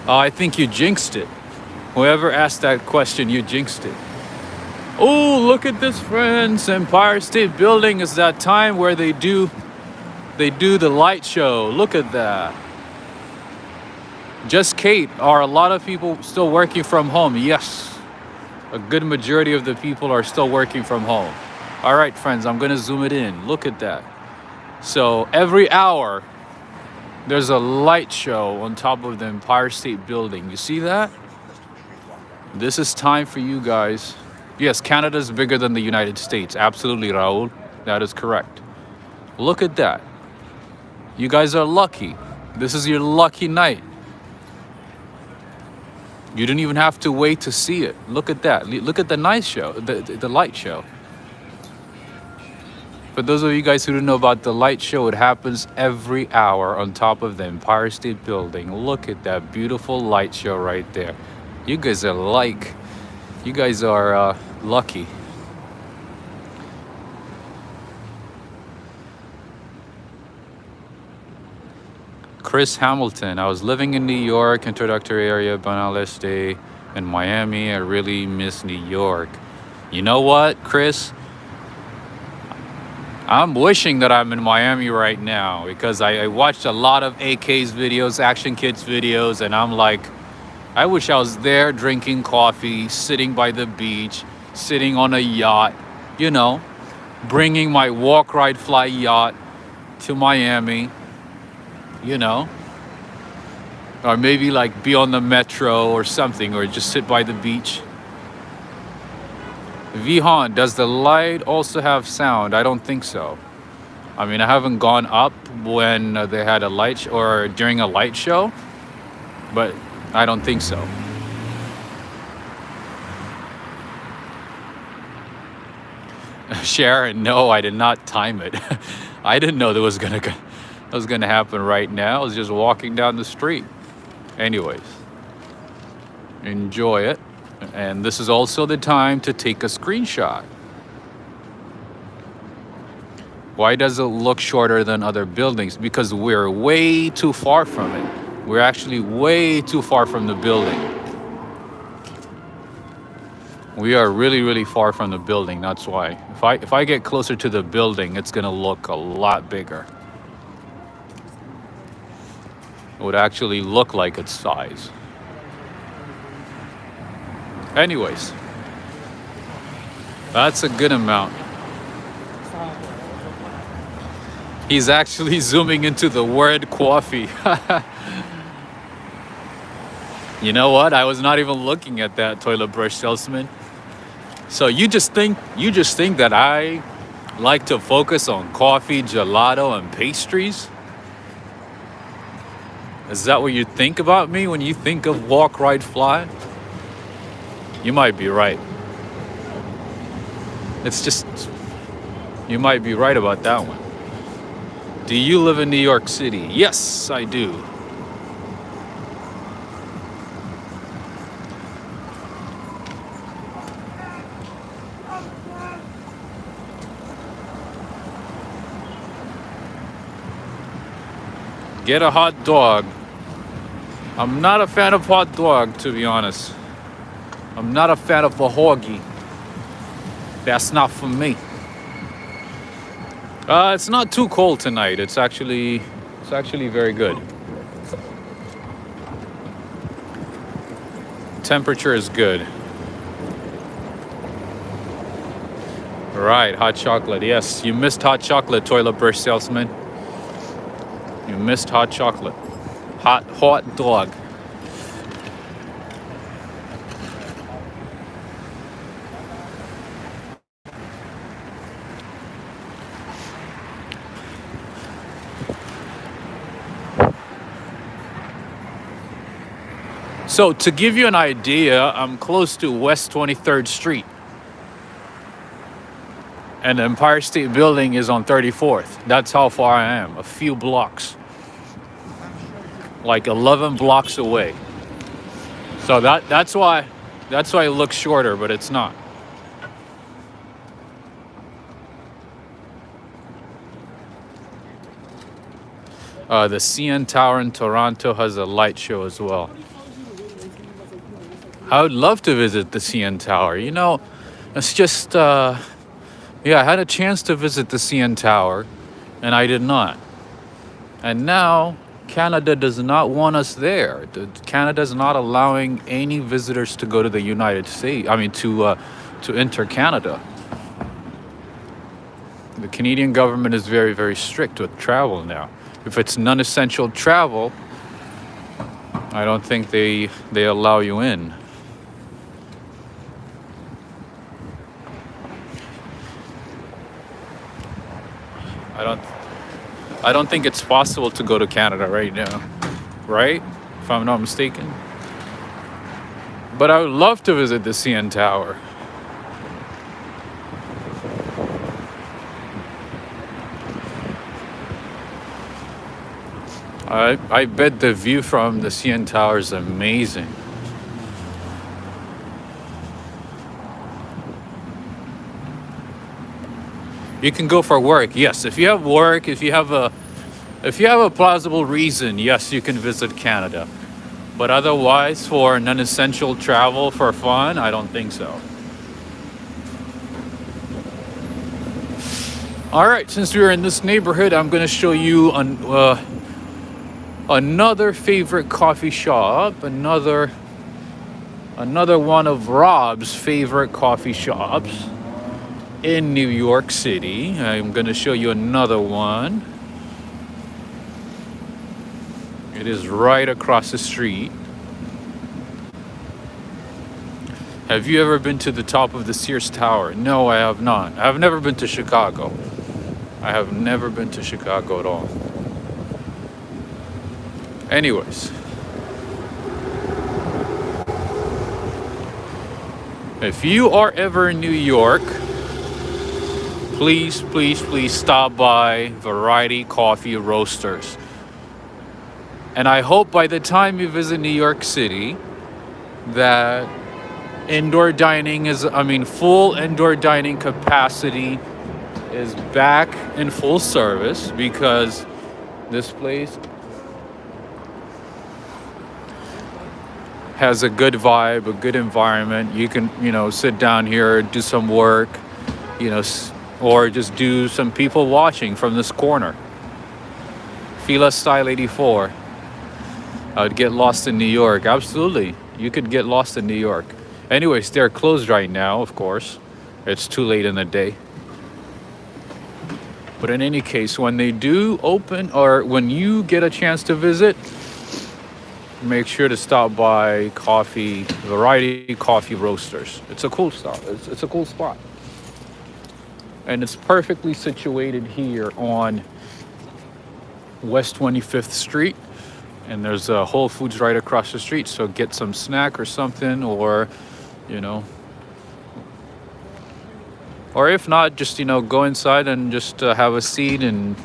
Oh, I think you jinxed it. Whoever asked that question, you jinxed it. Oh, look at this, friends. Empire State Building is that time where they do the light show. Look at that. Just Kate, are a lot of people still working from home? Yes. A good majority of the people are still working from home. All right, friends, I'm going to zoom it in. Look at that. So every hour, there's a light show on top of the Empire State Building. You see that? This is time for you guys. Yes, Canada is bigger than the United States. Absolutely, Raul. That is correct. Look at that. You guys are lucky. This is your lucky night. You didn't even have to wait to see it. Look at that. Look at the night show, the light show. For those of you guys who don't know about the light show, it happens every hour on top of the Empire State Building. Look at that beautiful light show right there. You guys are lucky. Chris Hamilton, I was living in New York, introductory area, Bonales Day, and Miami. I really miss New York. You know what, Chris? I'm wishing that I'm in Miami right now because I watched a lot of AK's videos, Action Kids videos, and I'm like, I wish I was there drinking coffee, sitting by the beach, sitting on a yacht, you know, bringing my walk, ride, fly yacht to Miami, you know. Or maybe like be on the metro or something, or just sit by the beach. Vihan, does the light also have sound? I don't think so. I mean, I haven't gone up when they had a light or during a light show, but I don't think so. Sharon, no, I did not time it. I didn't know that was gonna happen right now. I was just walking down the street. Anyways, enjoy it. And this is also the time to take a screenshot. Why does it look shorter than other buildings? Because we're way too far from it. We're actually way too far from the building. We are really, really far from the building. That's why. If I get closer to the building, it's gonna look a lot bigger. It would actually look like its size. Anyways, that's a good amount. He's actually zooming into the word coffee. You know what? I was not even looking at that, toilet brush salesman. So you just think that I like to focus on coffee, gelato, and pastries? Is that what you think about me when you think of walk, ride, fly? You might be right. It's just, you might be right about that one. Do you live in New York City? Yes, I do. Get a hot dog. I'm not a fan of hot dog, to be honest. I'm not a fan of a hoagie. That's not for me. It's not too cold tonight. It's actually very good. Temperature is good. Right, hot chocolate. Yes, you missed hot chocolate, toilet brush salesman. You missed hot chocolate. Hot dog. So to give you an idea, I'm close to West 23rd Street. And the Empire State Building is on 34th. That's how far I am, a few blocks. Like 11 blocks away. So that's why it looks shorter, but it's not. The CN Tower in Toronto has a light show as well. I would love to visit the CN Tower. You know, it's just, yeah, I had a chance to visit the CN Tower, and I did not. And now, Canada does not want us there. Canada's not allowing any visitors to go to the United States. I mean, to enter Canada. The Canadian government is very, very strict with travel now. If it's non-essential travel, I don't think they allow you in. I don't think it's possible to go to Canada right now, right? If I'm not mistaken. But I would love to visit the CN Tower. I bet the view from the CN Tower is amazing. You can go for work, yes. If you have work, if you have a plausible reason, yes, you can visit Canada. But otherwise, for non-essential travel for fun, I don't think so. All right, since we're in this neighborhood, I'm going to show you another favorite coffee shop, another one of Rob's favorite coffee shops in New York City. I'm going to show you another one. It is right across the street. Have you ever been to the top of the Sears Tower? No, I have not. I have never been to Chicago. I have never been to Chicago at all. Anyways, if you are ever in New York, please, please, please stop by Variety Coffee Roasters. And I hope by the time you visit New York City that indoor dining full indoor dining capacity is back in full service, because this place has a good vibe, a good environment. You can, sit down here, do some work, or just do some people watching from this corner. Fila Style 84. I would get lost in New York. Absolutely. You could get lost in New York. Anyways, they're closed right now, of course. It's too late in the day. But in any case, when they do open, or when you get a chance to visit, make sure to stop by Variety Coffee Roasters. It's a cool stop. It's a cool spot. And it's perfectly situated here on West 25th Street. And there's a Whole Foods right across the street. So get some snack or something, or, or if not, just, go inside and just have a seat and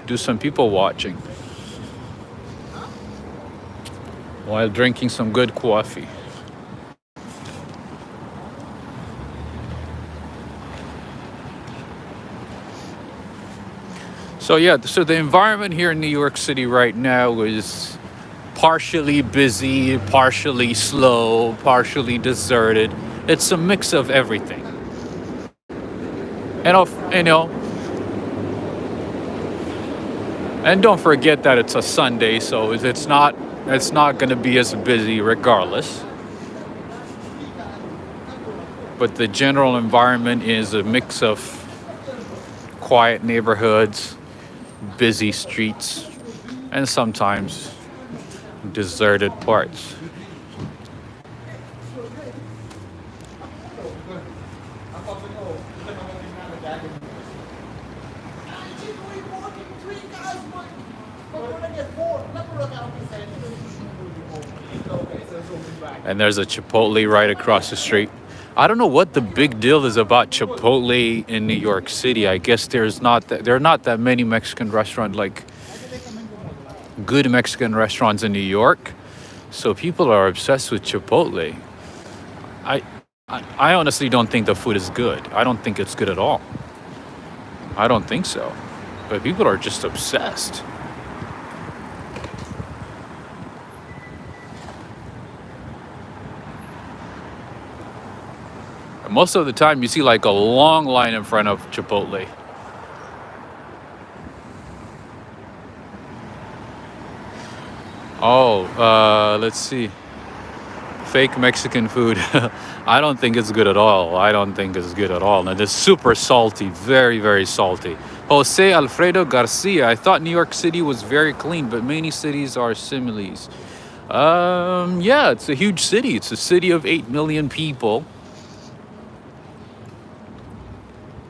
do some people watching while drinking some good coffee. So the environment here in New York City right now is partially busy, partially slow, partially deserted. It's a mix of everything. And don't forget that it's a Sunday, so it's not going to be as busy regardless. But the general environment is a mix of quiet neighborhoods, busy streets, and sometimes deserted parts. And there's a Chipotle right across the street. I don't know what the big deal is about Chipotle in New York City. I guess there are not that many Mexican restaurants, like good Mexican restaurants in New York. So people are obsessed with Chipotle. I honestly don't think the food is good. I don't think it's good at all. I don't think so. But people are just obsessed. Most of the time you see like a long line in front of Chipotle. Oh, let's see. Fake Mexican food. I don't think it's good at all. And it's super salty, very, very salty. Jose Alfredo Garcia. I thought New York City was very clean, but many cities are similes. It's a huge city. It's a city of 8 million people.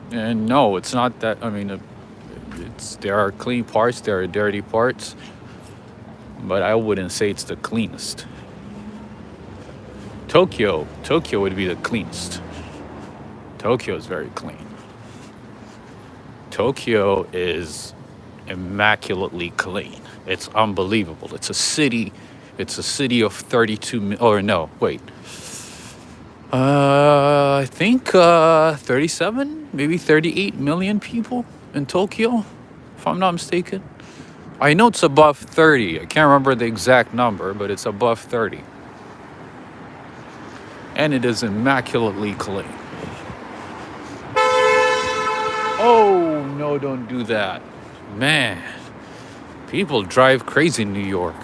And no, it's not that. There are clean parts, there are dirty parts, but I wouldn't say it's the cleanest. Tokyo would be the cleanest. Tokyo is very clean. Tokyo is immaculately clean. It's unbelievable. It's a city of 32 or no, wait. I think 37, maybe 38 million people in Tokyo, if I'm not mistaken. I know it's above 30. I can't remember the exact number, but it's above 30. And it is immaculately clean. Oh, no, don't do that. Man, people drive crazy in New York.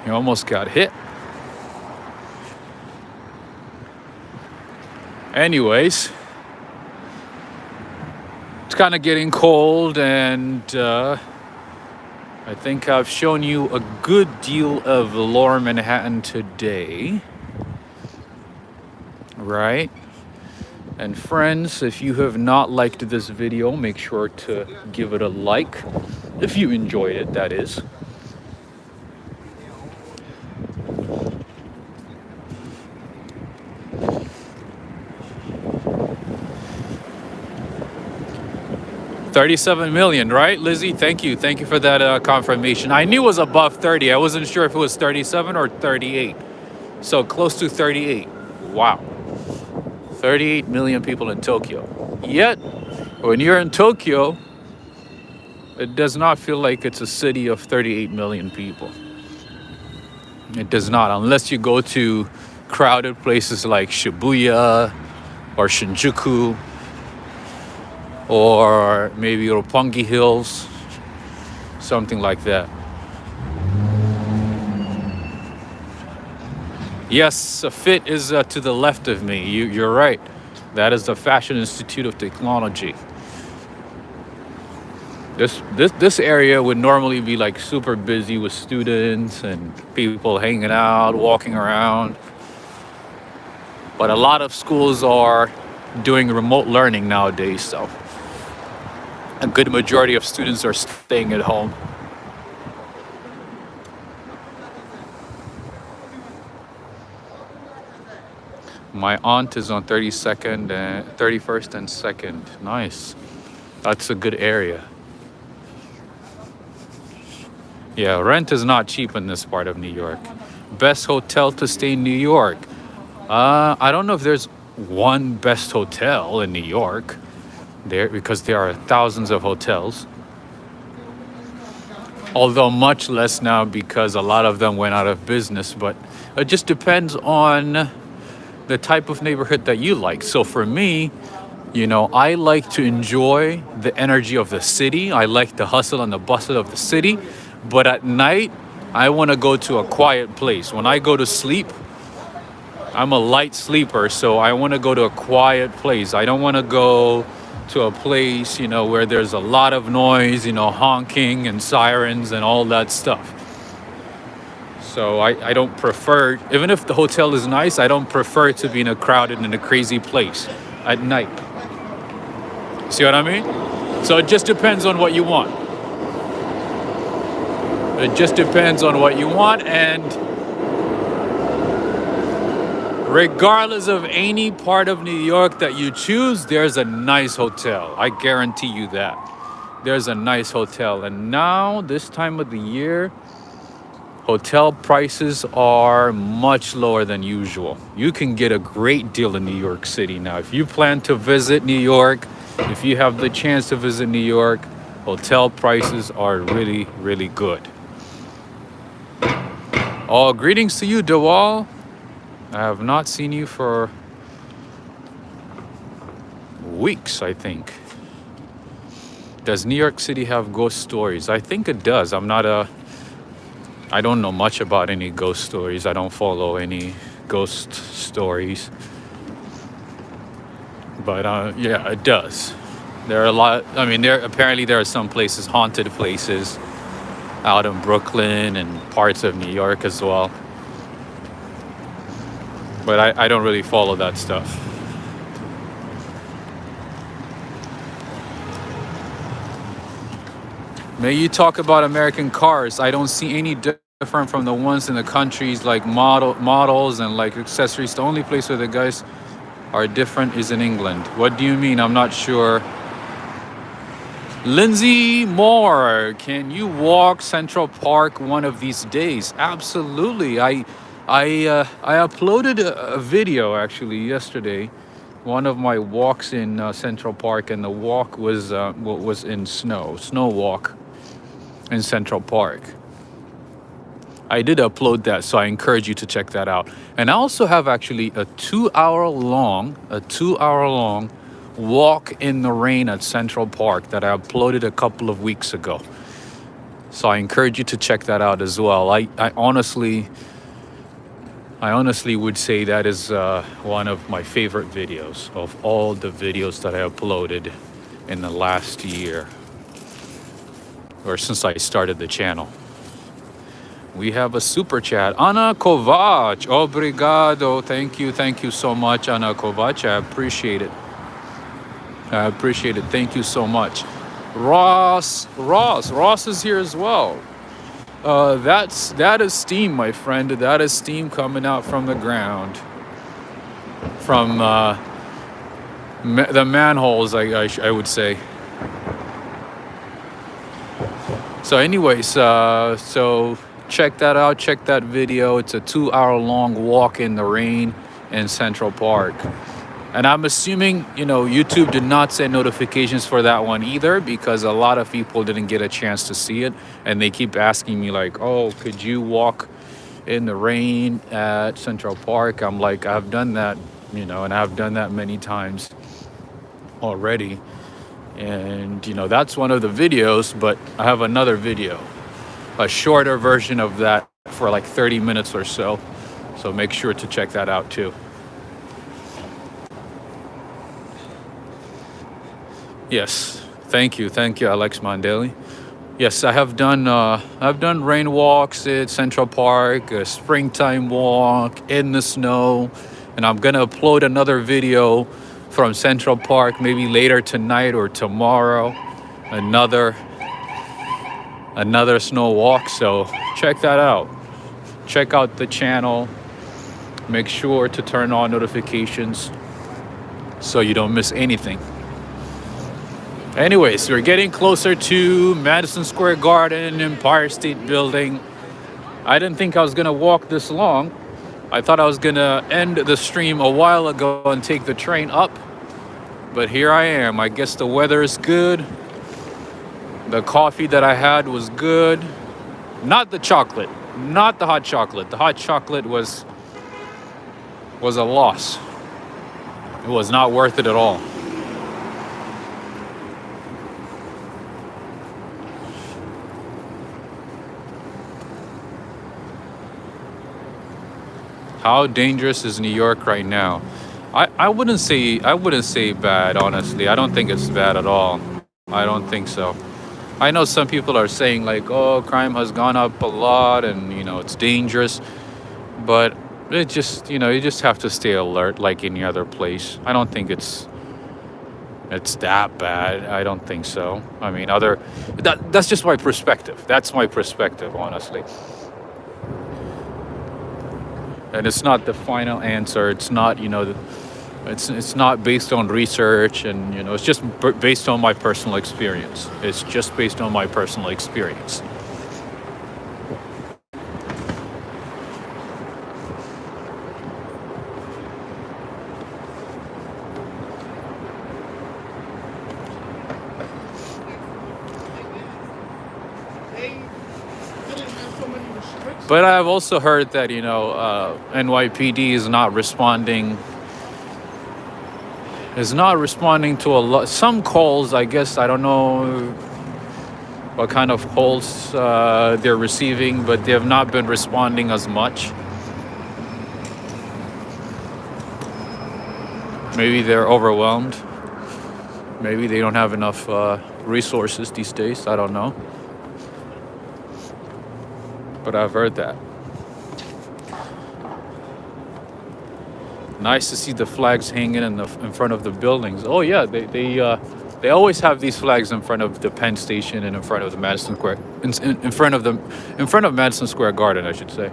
You almost got hit. Anyways, It's kind of getting cold, and I think I've shown you a good deal of Lower Manhattan today, right? And friends, if you have not liked this video, make sure to give it a like, if you enjoyed it, that is. $37 million, right, Lizzie? Thank you for that confirmation. I knew it was above 30. I wasn't sure if it was 37 or 38. So close to 38. Wow. 38 million people in Tokyo. Yet, when you're in Tokyo, it does not feel like it's a city of 38 million people. It does not, unless you go to crowded places like Shibuya or Shinjuku or maybe Roppongi Hills, something like that. Yes, Fit is to the left of me. You're right. That is the Fashion Institute of Technology. This area would normally be like super busy with students and people hanging out, walking around. But a lot of schools are doing remote learning nowadays, so a good majority of students are staying at home. My aunt is on 32nd and 31st and 2nd. Nice. That's a good area. Yeah, rent is not cheap in this part of New York. Best hotel to stay in New York. I don't know if there's one best hotel in New York there, because there are thousands of hotels. Although much less now because a lot of them went out of business, but it just depends on the type of neighborhood that you like. So for me, you know, I like to enjoy the energy of the city. I like the hustle and the bustle of the city. But at night, I want to go to a quiet place. When I go to sleep, I'm a light sleeper, so I want to go to a quiet place. I don't want to go to a place, you know, where there's a lot of noise, you know, honking and sirens and all that stuff. So I don't prefer, even if the hotel is nice, I don't prefer to be in a crowded and a crazy place at night. See what I mean? So it just depends on what you want. It just depends on what you want, and regardless of any part of New York that you choose, there's a nice hotel. I guarantee you that. There's a nice hotel. And now, this time of the year, hotel prices are much lower than usual. You can get a great deal in New York City now. If you plan to visit New York, if you have the chance to visit New York, hotel prices are really, really good. Oh, greetings to you, Dewal. I have not seen you for weeks, I think. Does New York City have ghost stories? I think it does. I don't know much about any ghost stories. I don't follow any ghost stories. But yeah, it does. There are a lot. I mean, apparently there are some places, haunted places, out in Brooklyn and parts of New York as well. But I don't really follow that stuff. May you talk about American cars. I don't see any different from the ones in the countries, like models and like accessories. The only place where the guys are different is in England. What do you mean? I'm not sure. Lindsay Moore, can you walk Central Park one of these days? Absolutely. I uploaded a video actually yesterday, one of my walks in Central Park, and the walk was in snow walk in Central Park. I did upload that, so I encourage you to check that out. And I also have actually a 2 hour long walk in the rain at Central Park that I uploaded a couple of weeks ago. So I encourage you to check that out as well. I honestly would say that is one of my favorite videos of all the videos that I uploaded in the last year, or since I started the channel. We have a super chat. Ana Kovac, obrigado. Thank you so much, Ana Kovac. I appreciate it. I appreciate it. Thank you so much. Ross is here as well. That is steam, my friend. That is steam coming out from the ground, from the manholes, I would say. So, anyways, so check that out. Check that video. It's a 2-hour-long walk in the rain in Central Park. And I'm assuming, YouTube did not send notifications for that one either, because a lot of people didn't get a chance to see it. And they keep asking me like, oh, could you walk in the rain at Central Park? I'm like, I've done that, and I've done that many times already. And, that's one of the videos, but I have another video, a shorter version of that for like 30 minutes or so. So make sure to check that out too. Yes, thank you, Alex Mandeli. Yes, I have done rain walks at Central Park, a springtime walk in the snow, and I'm gonna upload another video from Central Park maybe later tonight or tomorrow. Another snow walk. So check that out. Check out the channel. Make sure to turn on notifications so you don't miss anything. Anyways, we're getting closer to Madison Square Garden, Empire State Building. I didn't think I was gonna walk this long. I thought I was gonna end the stream a while ago and take the train up, but here I am. I guess the weather is good. The coffee that I had was good. Not the chocolate, not the hot chocolate. The hot chocolate was a loss. It was not worth it at all. How dangerous is New York right now? I wouldn't say bad, honestly. I don't think it's bad at all. I don't think so. I know some people are saying like, oh, crime has gone up a lot and it's dangerous, but it just you just have to stay alert like any other place. I don't think it's that bad. I don't think so. I mean, that's just my perspective. That's my perspective, honestly. And it's not the final answer. It's not, it's not based on research, and it's just based on my personal experience. It's just based on my personal experience. But I've also heard that, NYPD is not responding to a lot, some calls, I guess. I don't know what kind of calls they're receiving, but they have not been responding as much. Maybe they're overwhelmed. Maybe they don't have enough resources these days. I don't know. But I've heard that. Nice to see the flags hanging in front of the buildings. Oh yeah, they always have these flags in front of the Penn Station and in front of the Madison Square, in front of Madison Square Garden, I should say.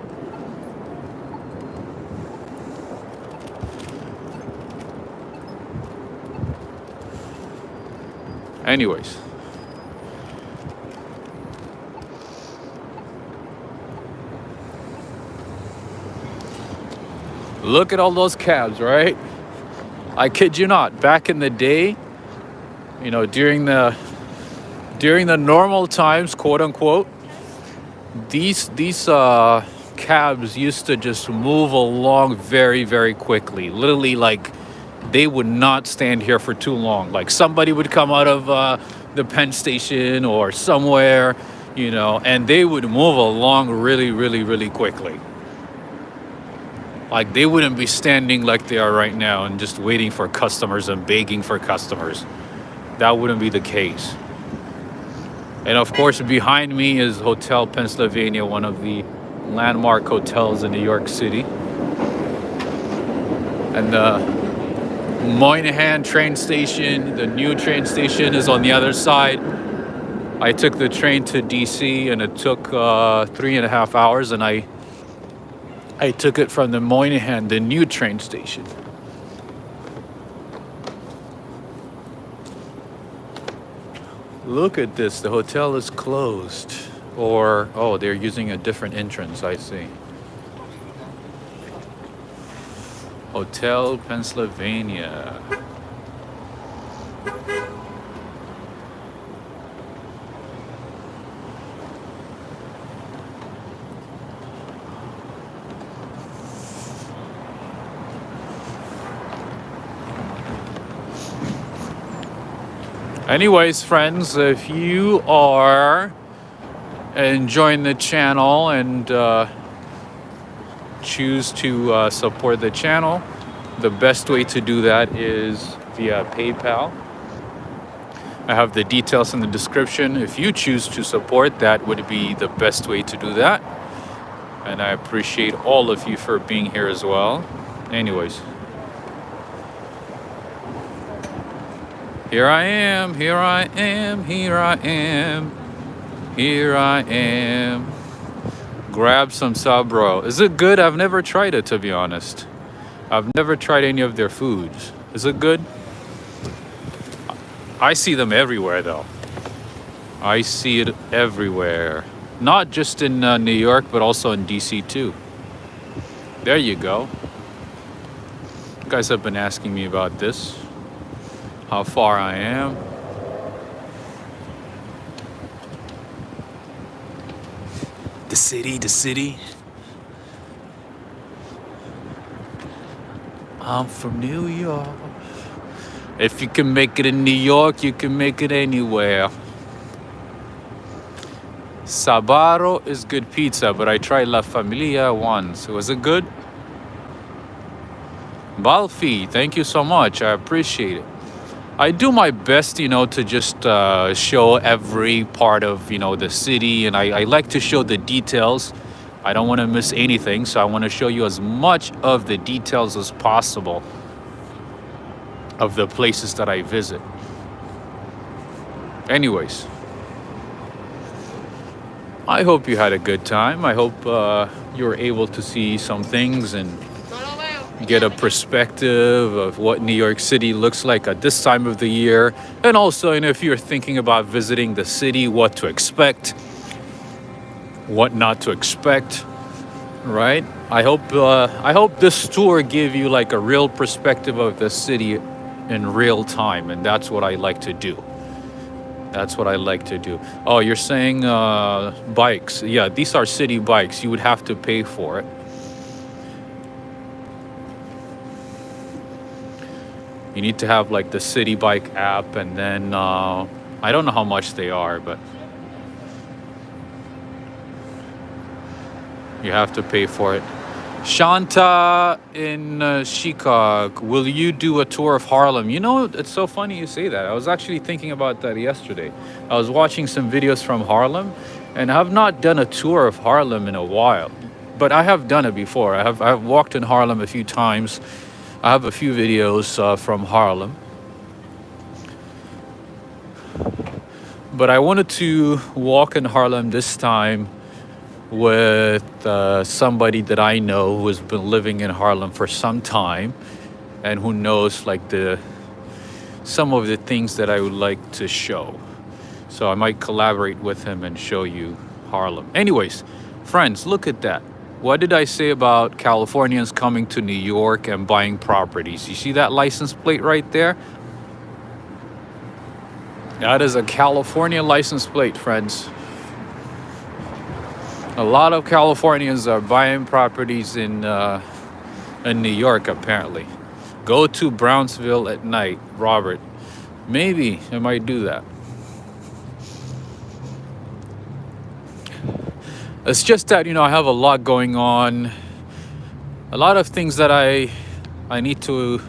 Anyways. Look at all those cabs, right? I kid you not. Back in the day, during the normal times, quote unquote, these cabs used to just move along very, very quickly. Literally, like, they would not stand here for too long. Like, somebody would come out of the Penn Station or somewhere, and they would move along really, really, really quickly. Like, they wouldn't be standing like they are right now and just waiting for customers and begging for customers. that wouldn't be the case. And of course, behind me is Hotel Pennsylvania, one of the landmark hotels in New York City. And the Moynihan train station, the new train station, is on the other side. I took the train to DC and it took 3.5 hours, and I took it from the Moynihan, the new train station. Look at this, the hotel is closed. Or, oh, they're using a different entrance, I see. Hotel Pennsylvania. Anyways, friends, if you are enjoying the channel and choose to support the channel, the best way to do that is via PayPal. I have the details in the description. If you choose to support, that would be the best way to do that. And I appreciate all of you for being here as well. Anyways. Here I am, here I am, here I am, here I am. Grab some sabro. Is it good? I've never tried it, to be honest. I've never tried any of their foods. Is it good? I see them everywhere, though. I see it everywhere. Not just in New York, but also in DC, too. There you go. You guys have been asking me about this. How far I am. The city, the city. I'm from New York. If you can make it in New York, you can make it anywhere. Sabaro is good pizza, but I tried La Familia once. Was it good? Balfi, thank you so much. I appreciate it. I do my best, to just show every part of, the city, and I like to show the details. I don't want to miss anything, so I want to show you as much of the details as possible of the places that I visit. Anyways, I hope you had a good time. I hope you were able to see some things and get a perspective of what New York City looks like at this time of the year. And also, if you're thinking about visiting the city, what to expect, what not to expect, right? I hope this tour gave you like a real perspective of the city in real time. And that's what I like to do. That's what I like to do. Oh, you're saying bikes. Yeah, these are city bikes. You would have to pay for it. You need to have like the City Bike app, and then I don't know how much they are, but you have to pay for it. Shanta in Chicago, will you do a tour of Harlem? It's so funny you say that. I was actually thinking about that yesterday. I was watching some videos from Harlem, and I have not done a tour of Harlem in a while, but I have done it before. I've walked in Harlem a few times. I have a few videos from Harlem. But I wanted to walk in Harlem this time with somebody that I know who has been living in Harlem for some time and who knows like some of the things that I would like to show. So I might collaborate with him and show you Harlem. Anyways, friends, look at that. What did I say about Californians coming to New York and buying properties? You see that license plate right there? That is a California license plate, friends. A lot of Californians are buying properties in New York, apparently. Go to Brownsville at night, Robert. Maybe I might do that. It's just that, I have a lot going on. A lot of things that I need to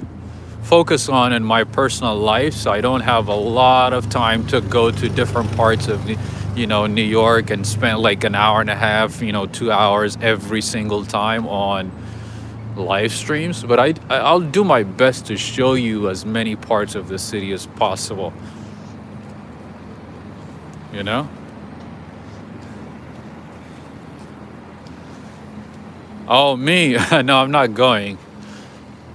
focus on in my personal life, so I don't have a lot of time to go to different parts of New York and spend like an hour and a half, 2 hours every single time on live streams. But I'll do my best to show you as many parts of the city as possible, you know. Oh, me? No, I'm not going.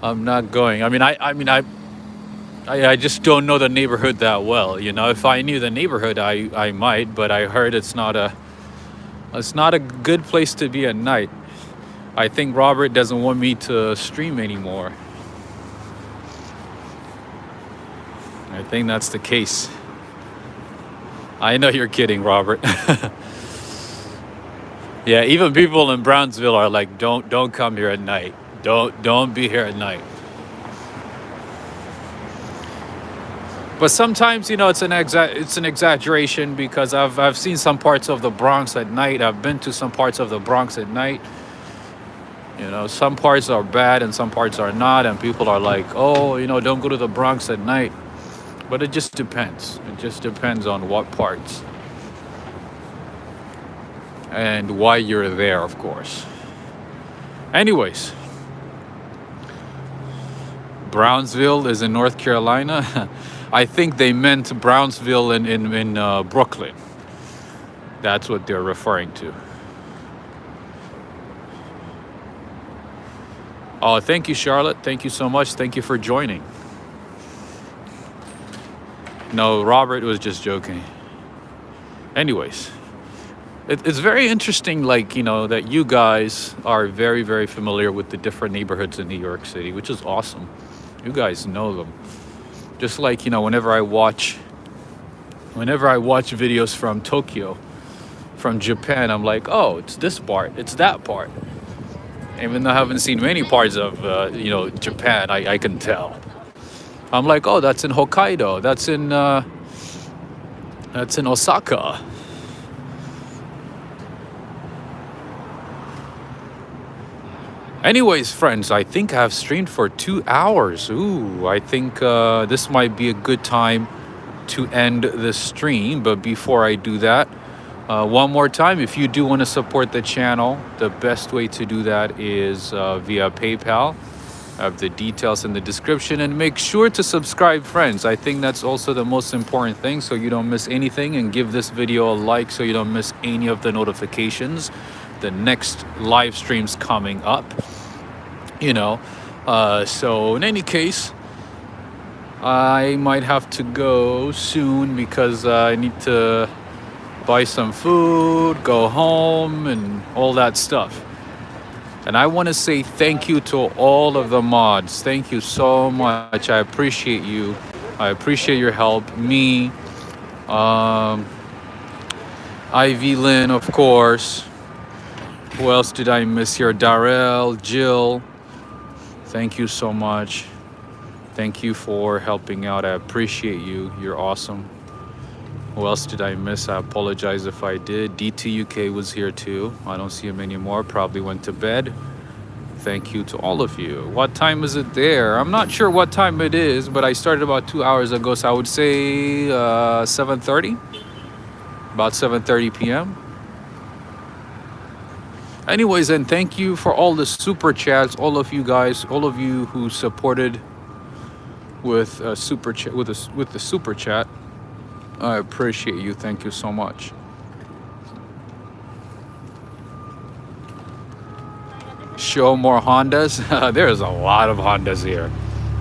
I'm not going. I just don't know the neighborhood that well. If I knew the neighborhood, I might. But I heard it's not a good place to be at night. I think Robert doesn't want me to stream anymore. I think that's the case. I know you're kidding, Robert. Yeah, even people in Brownsville are like, don't come here at night. Don't be here at night. But sometimes, it's an exaggeration, because I've seen some parts of the Bronx at night. I've been to some parts of the Bronx at night. Some parts are bad and some parts are not, and people are like, oh, don't go to the Bronx at night. But it just depends. It just depends on what parts and why you're there, of course. Anyways, Brownsville is in North Carolina. I think they meant Brownsville in Brooklyn. That's what they're referring to. Oh, thank you, Charlotte. Thank you so much. Thank you for joining. No, Robert was just joking. Anyways, it's very interesting, that you guys are very, very familiar with the different neighborhoods in New York City, which is awesome. You guys know them. Just like, whenever I watch videos from Tokyo, from Japan, I'm like, oh, it's this part, it's that part. Even though I haven't seen many parts of, Japan, I can tell. I'm like, oh, that's in Hokkaido. That's in Osaka. Anyways, friends, I think I've streamed for 2 hours. Ooh, I think this might be a good time to end the stream. But before I do that, one more time, if you do want to support the channel, the best way to do that is via PayPal. I have the details in the description, and make sure to subscribe, friends. I think that's also the most important thing, so you don't miss anything, and give this video a like so you don't miss any of the notifications. The next live streams coming up, so in any case, I might have to go soon because I need to buy some food, go home, and all that stuff. And I want to say thank you to all of the mods. Thank you so much. I appreciate you. I appreciate your help. Me, Ivy Lynn, of course. Who else did I miss here? Darrell, Jill. Thank you so much. Thank you for helping out. I appreciate you. You're awesome. Who else did I miss? I apologize if I did. DTUK was here too. I don't see him anymore. Probably went to bed. Thank you to all of you. What time is it there? I'm not sure what time it is, but I started about 2 hours ago, so I would say 7:30. About 7:30 p.m. Anyways, and thank you for all the super chats, all of you guys, all of you who supported with super chat with the super chat. I appreciate you. Thank you so much. Show more Hondas. There's a lot of Hondas here.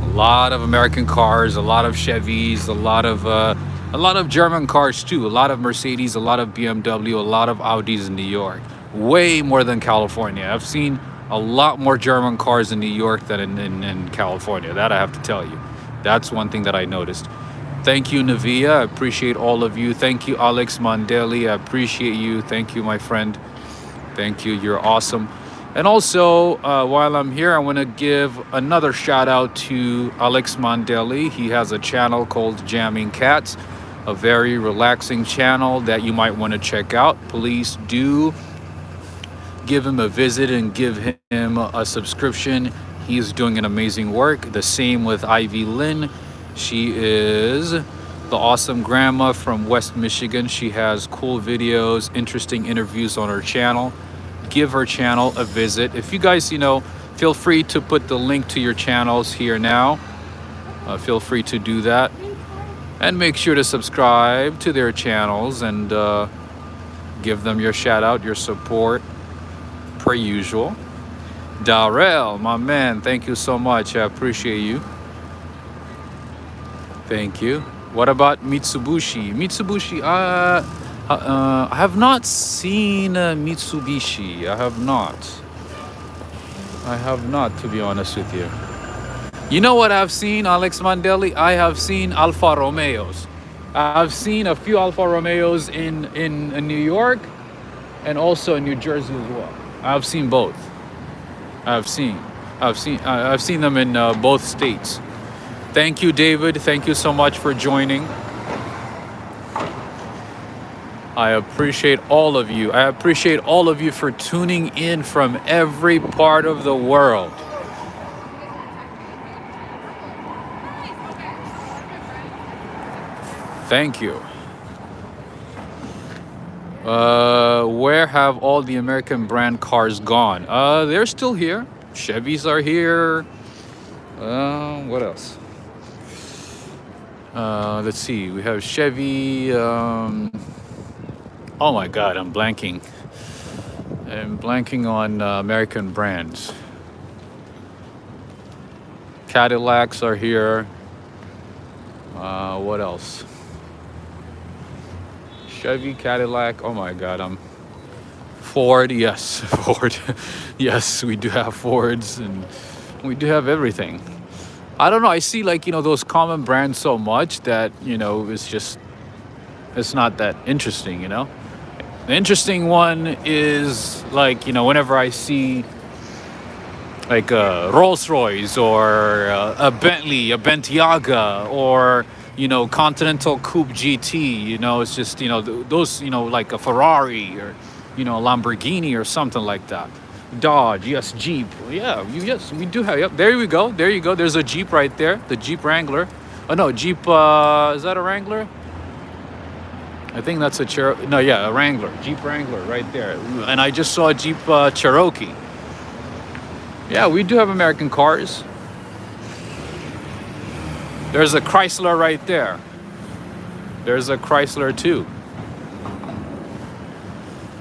A lot of American cars, a lot of Chevys, a lot of German cars too. A lot of Mercedes, a lot of BMW, a lot of Audis in New York. Way more than California. I've seen a lot more German cars in New York than in California. That I have to tell you. That's one thing that I noticed. Thank you, Navia. I appreciate all of you. Thank you, Alex Mandeli. I appreciate you. Thank you, my friend. Thank you. You're awesome. And also, while I'm here, I want to give another shout out to Alex Mandeli. He has a channel called Jamming Cats, a very relaxing channel that you might want to check out. Please do give him a visit and give him a subscription. He's doing an amazing work. The same with Ivy Lynn. She is the awesome grandma from West Michigan. She has cool videos, interesting interviews on her channel. Give her channel a visit. If you guys, feel free to put the link to your channels here now. Feel free to do that. And make sure to subscribe to their channels and give them your shout out, your support, per usual. Darrell, my man, thank you so much. I appreciate you. Thank you. What about Mitsubishi? Mitsubishi, I have not seen Mitsubishi. I have not, to be honest with you. You know what I've seen, Alex Mandeli? I have seen Alfa Romeos. I've seen a few Alfa Romeos in New York and also in New Jersey as well. I've seen both. I've seen them in both states. Thank you, David. Thank you so much for joining. I appreciate all of you. I appreciate all of you for tuning in from every part of the world. Thank you. Where have all the American brand cars gone? They're still here. Chevys are here. What else? Let's see. We have Chevy. Oh my God, I'm blanking. I'm blanking on American brands. Cadillacs are here. What else? Chevy, Cadillac. Oh my God, Ford. Yes, Ford. Yes, we do have Fords and we do have everything. I don't know. I see those common brands so much that, it's not that interesting, The interesting one is whenever I see a Rolls Royce or a Bentley, a Bentayga, or Continental Coupe GT. It's just those like a Ferrari or a Lamborghini or something like that. Dodge, yes, Jeep, yeah, yes, we do have. Yep, there you go. There's a Jeep right there, the Jeep Wrangler. Oh no, Jeep. Is that a Wrangler? I think that's a a Wrangler, Jeep Wrangler right there. And I just saw a Jeep Cherokee. Yeah, we do have American cars. There's a Chrysler right there. There's a Chrysler too.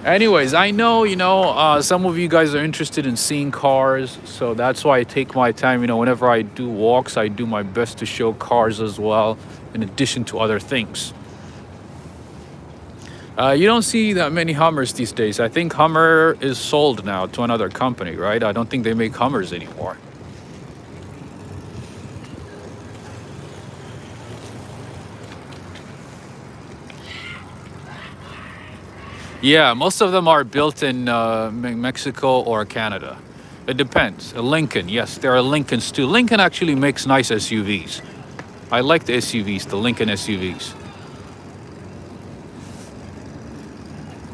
Anyways, I know, some of you guys are interested in seeing cars, so that's why I take my time. Whenever I do walks, I do my best to show cars as well, in addition to other things. You don't see that many Hummers these days. I think Hummer is sold now to another company, right? I don't think they make Hummers anymore. Yeah, most of them are built in Mexico or Canada. It depends. A Lincoln, yes, there are Lincolns too. Lincoln actually makes nice SUVs. I like the SUVs, the Lincoln SUVs.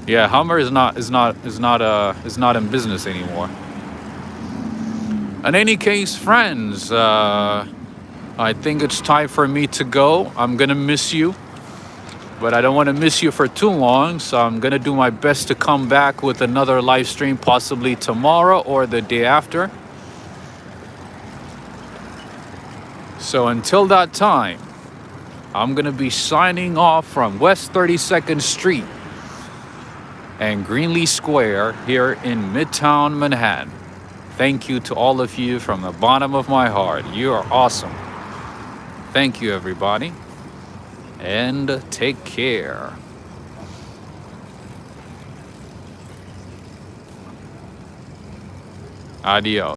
Yeah, Hummer is not in business anymore. In any case, friends, I think it's time for me to go. I'm gonna miss you. But I don't want to miss you for too long, so I'm going to do my best to come back with another live stream, possibly tomorrow or the day after. So until that time, I'm going to be signing off from West 32nd Street and Greenlee Square here in Midtown Manhattan. Thank you to all of you from the bottom of my heart. You are awesome. Thank you, everybody. And take care. Adios.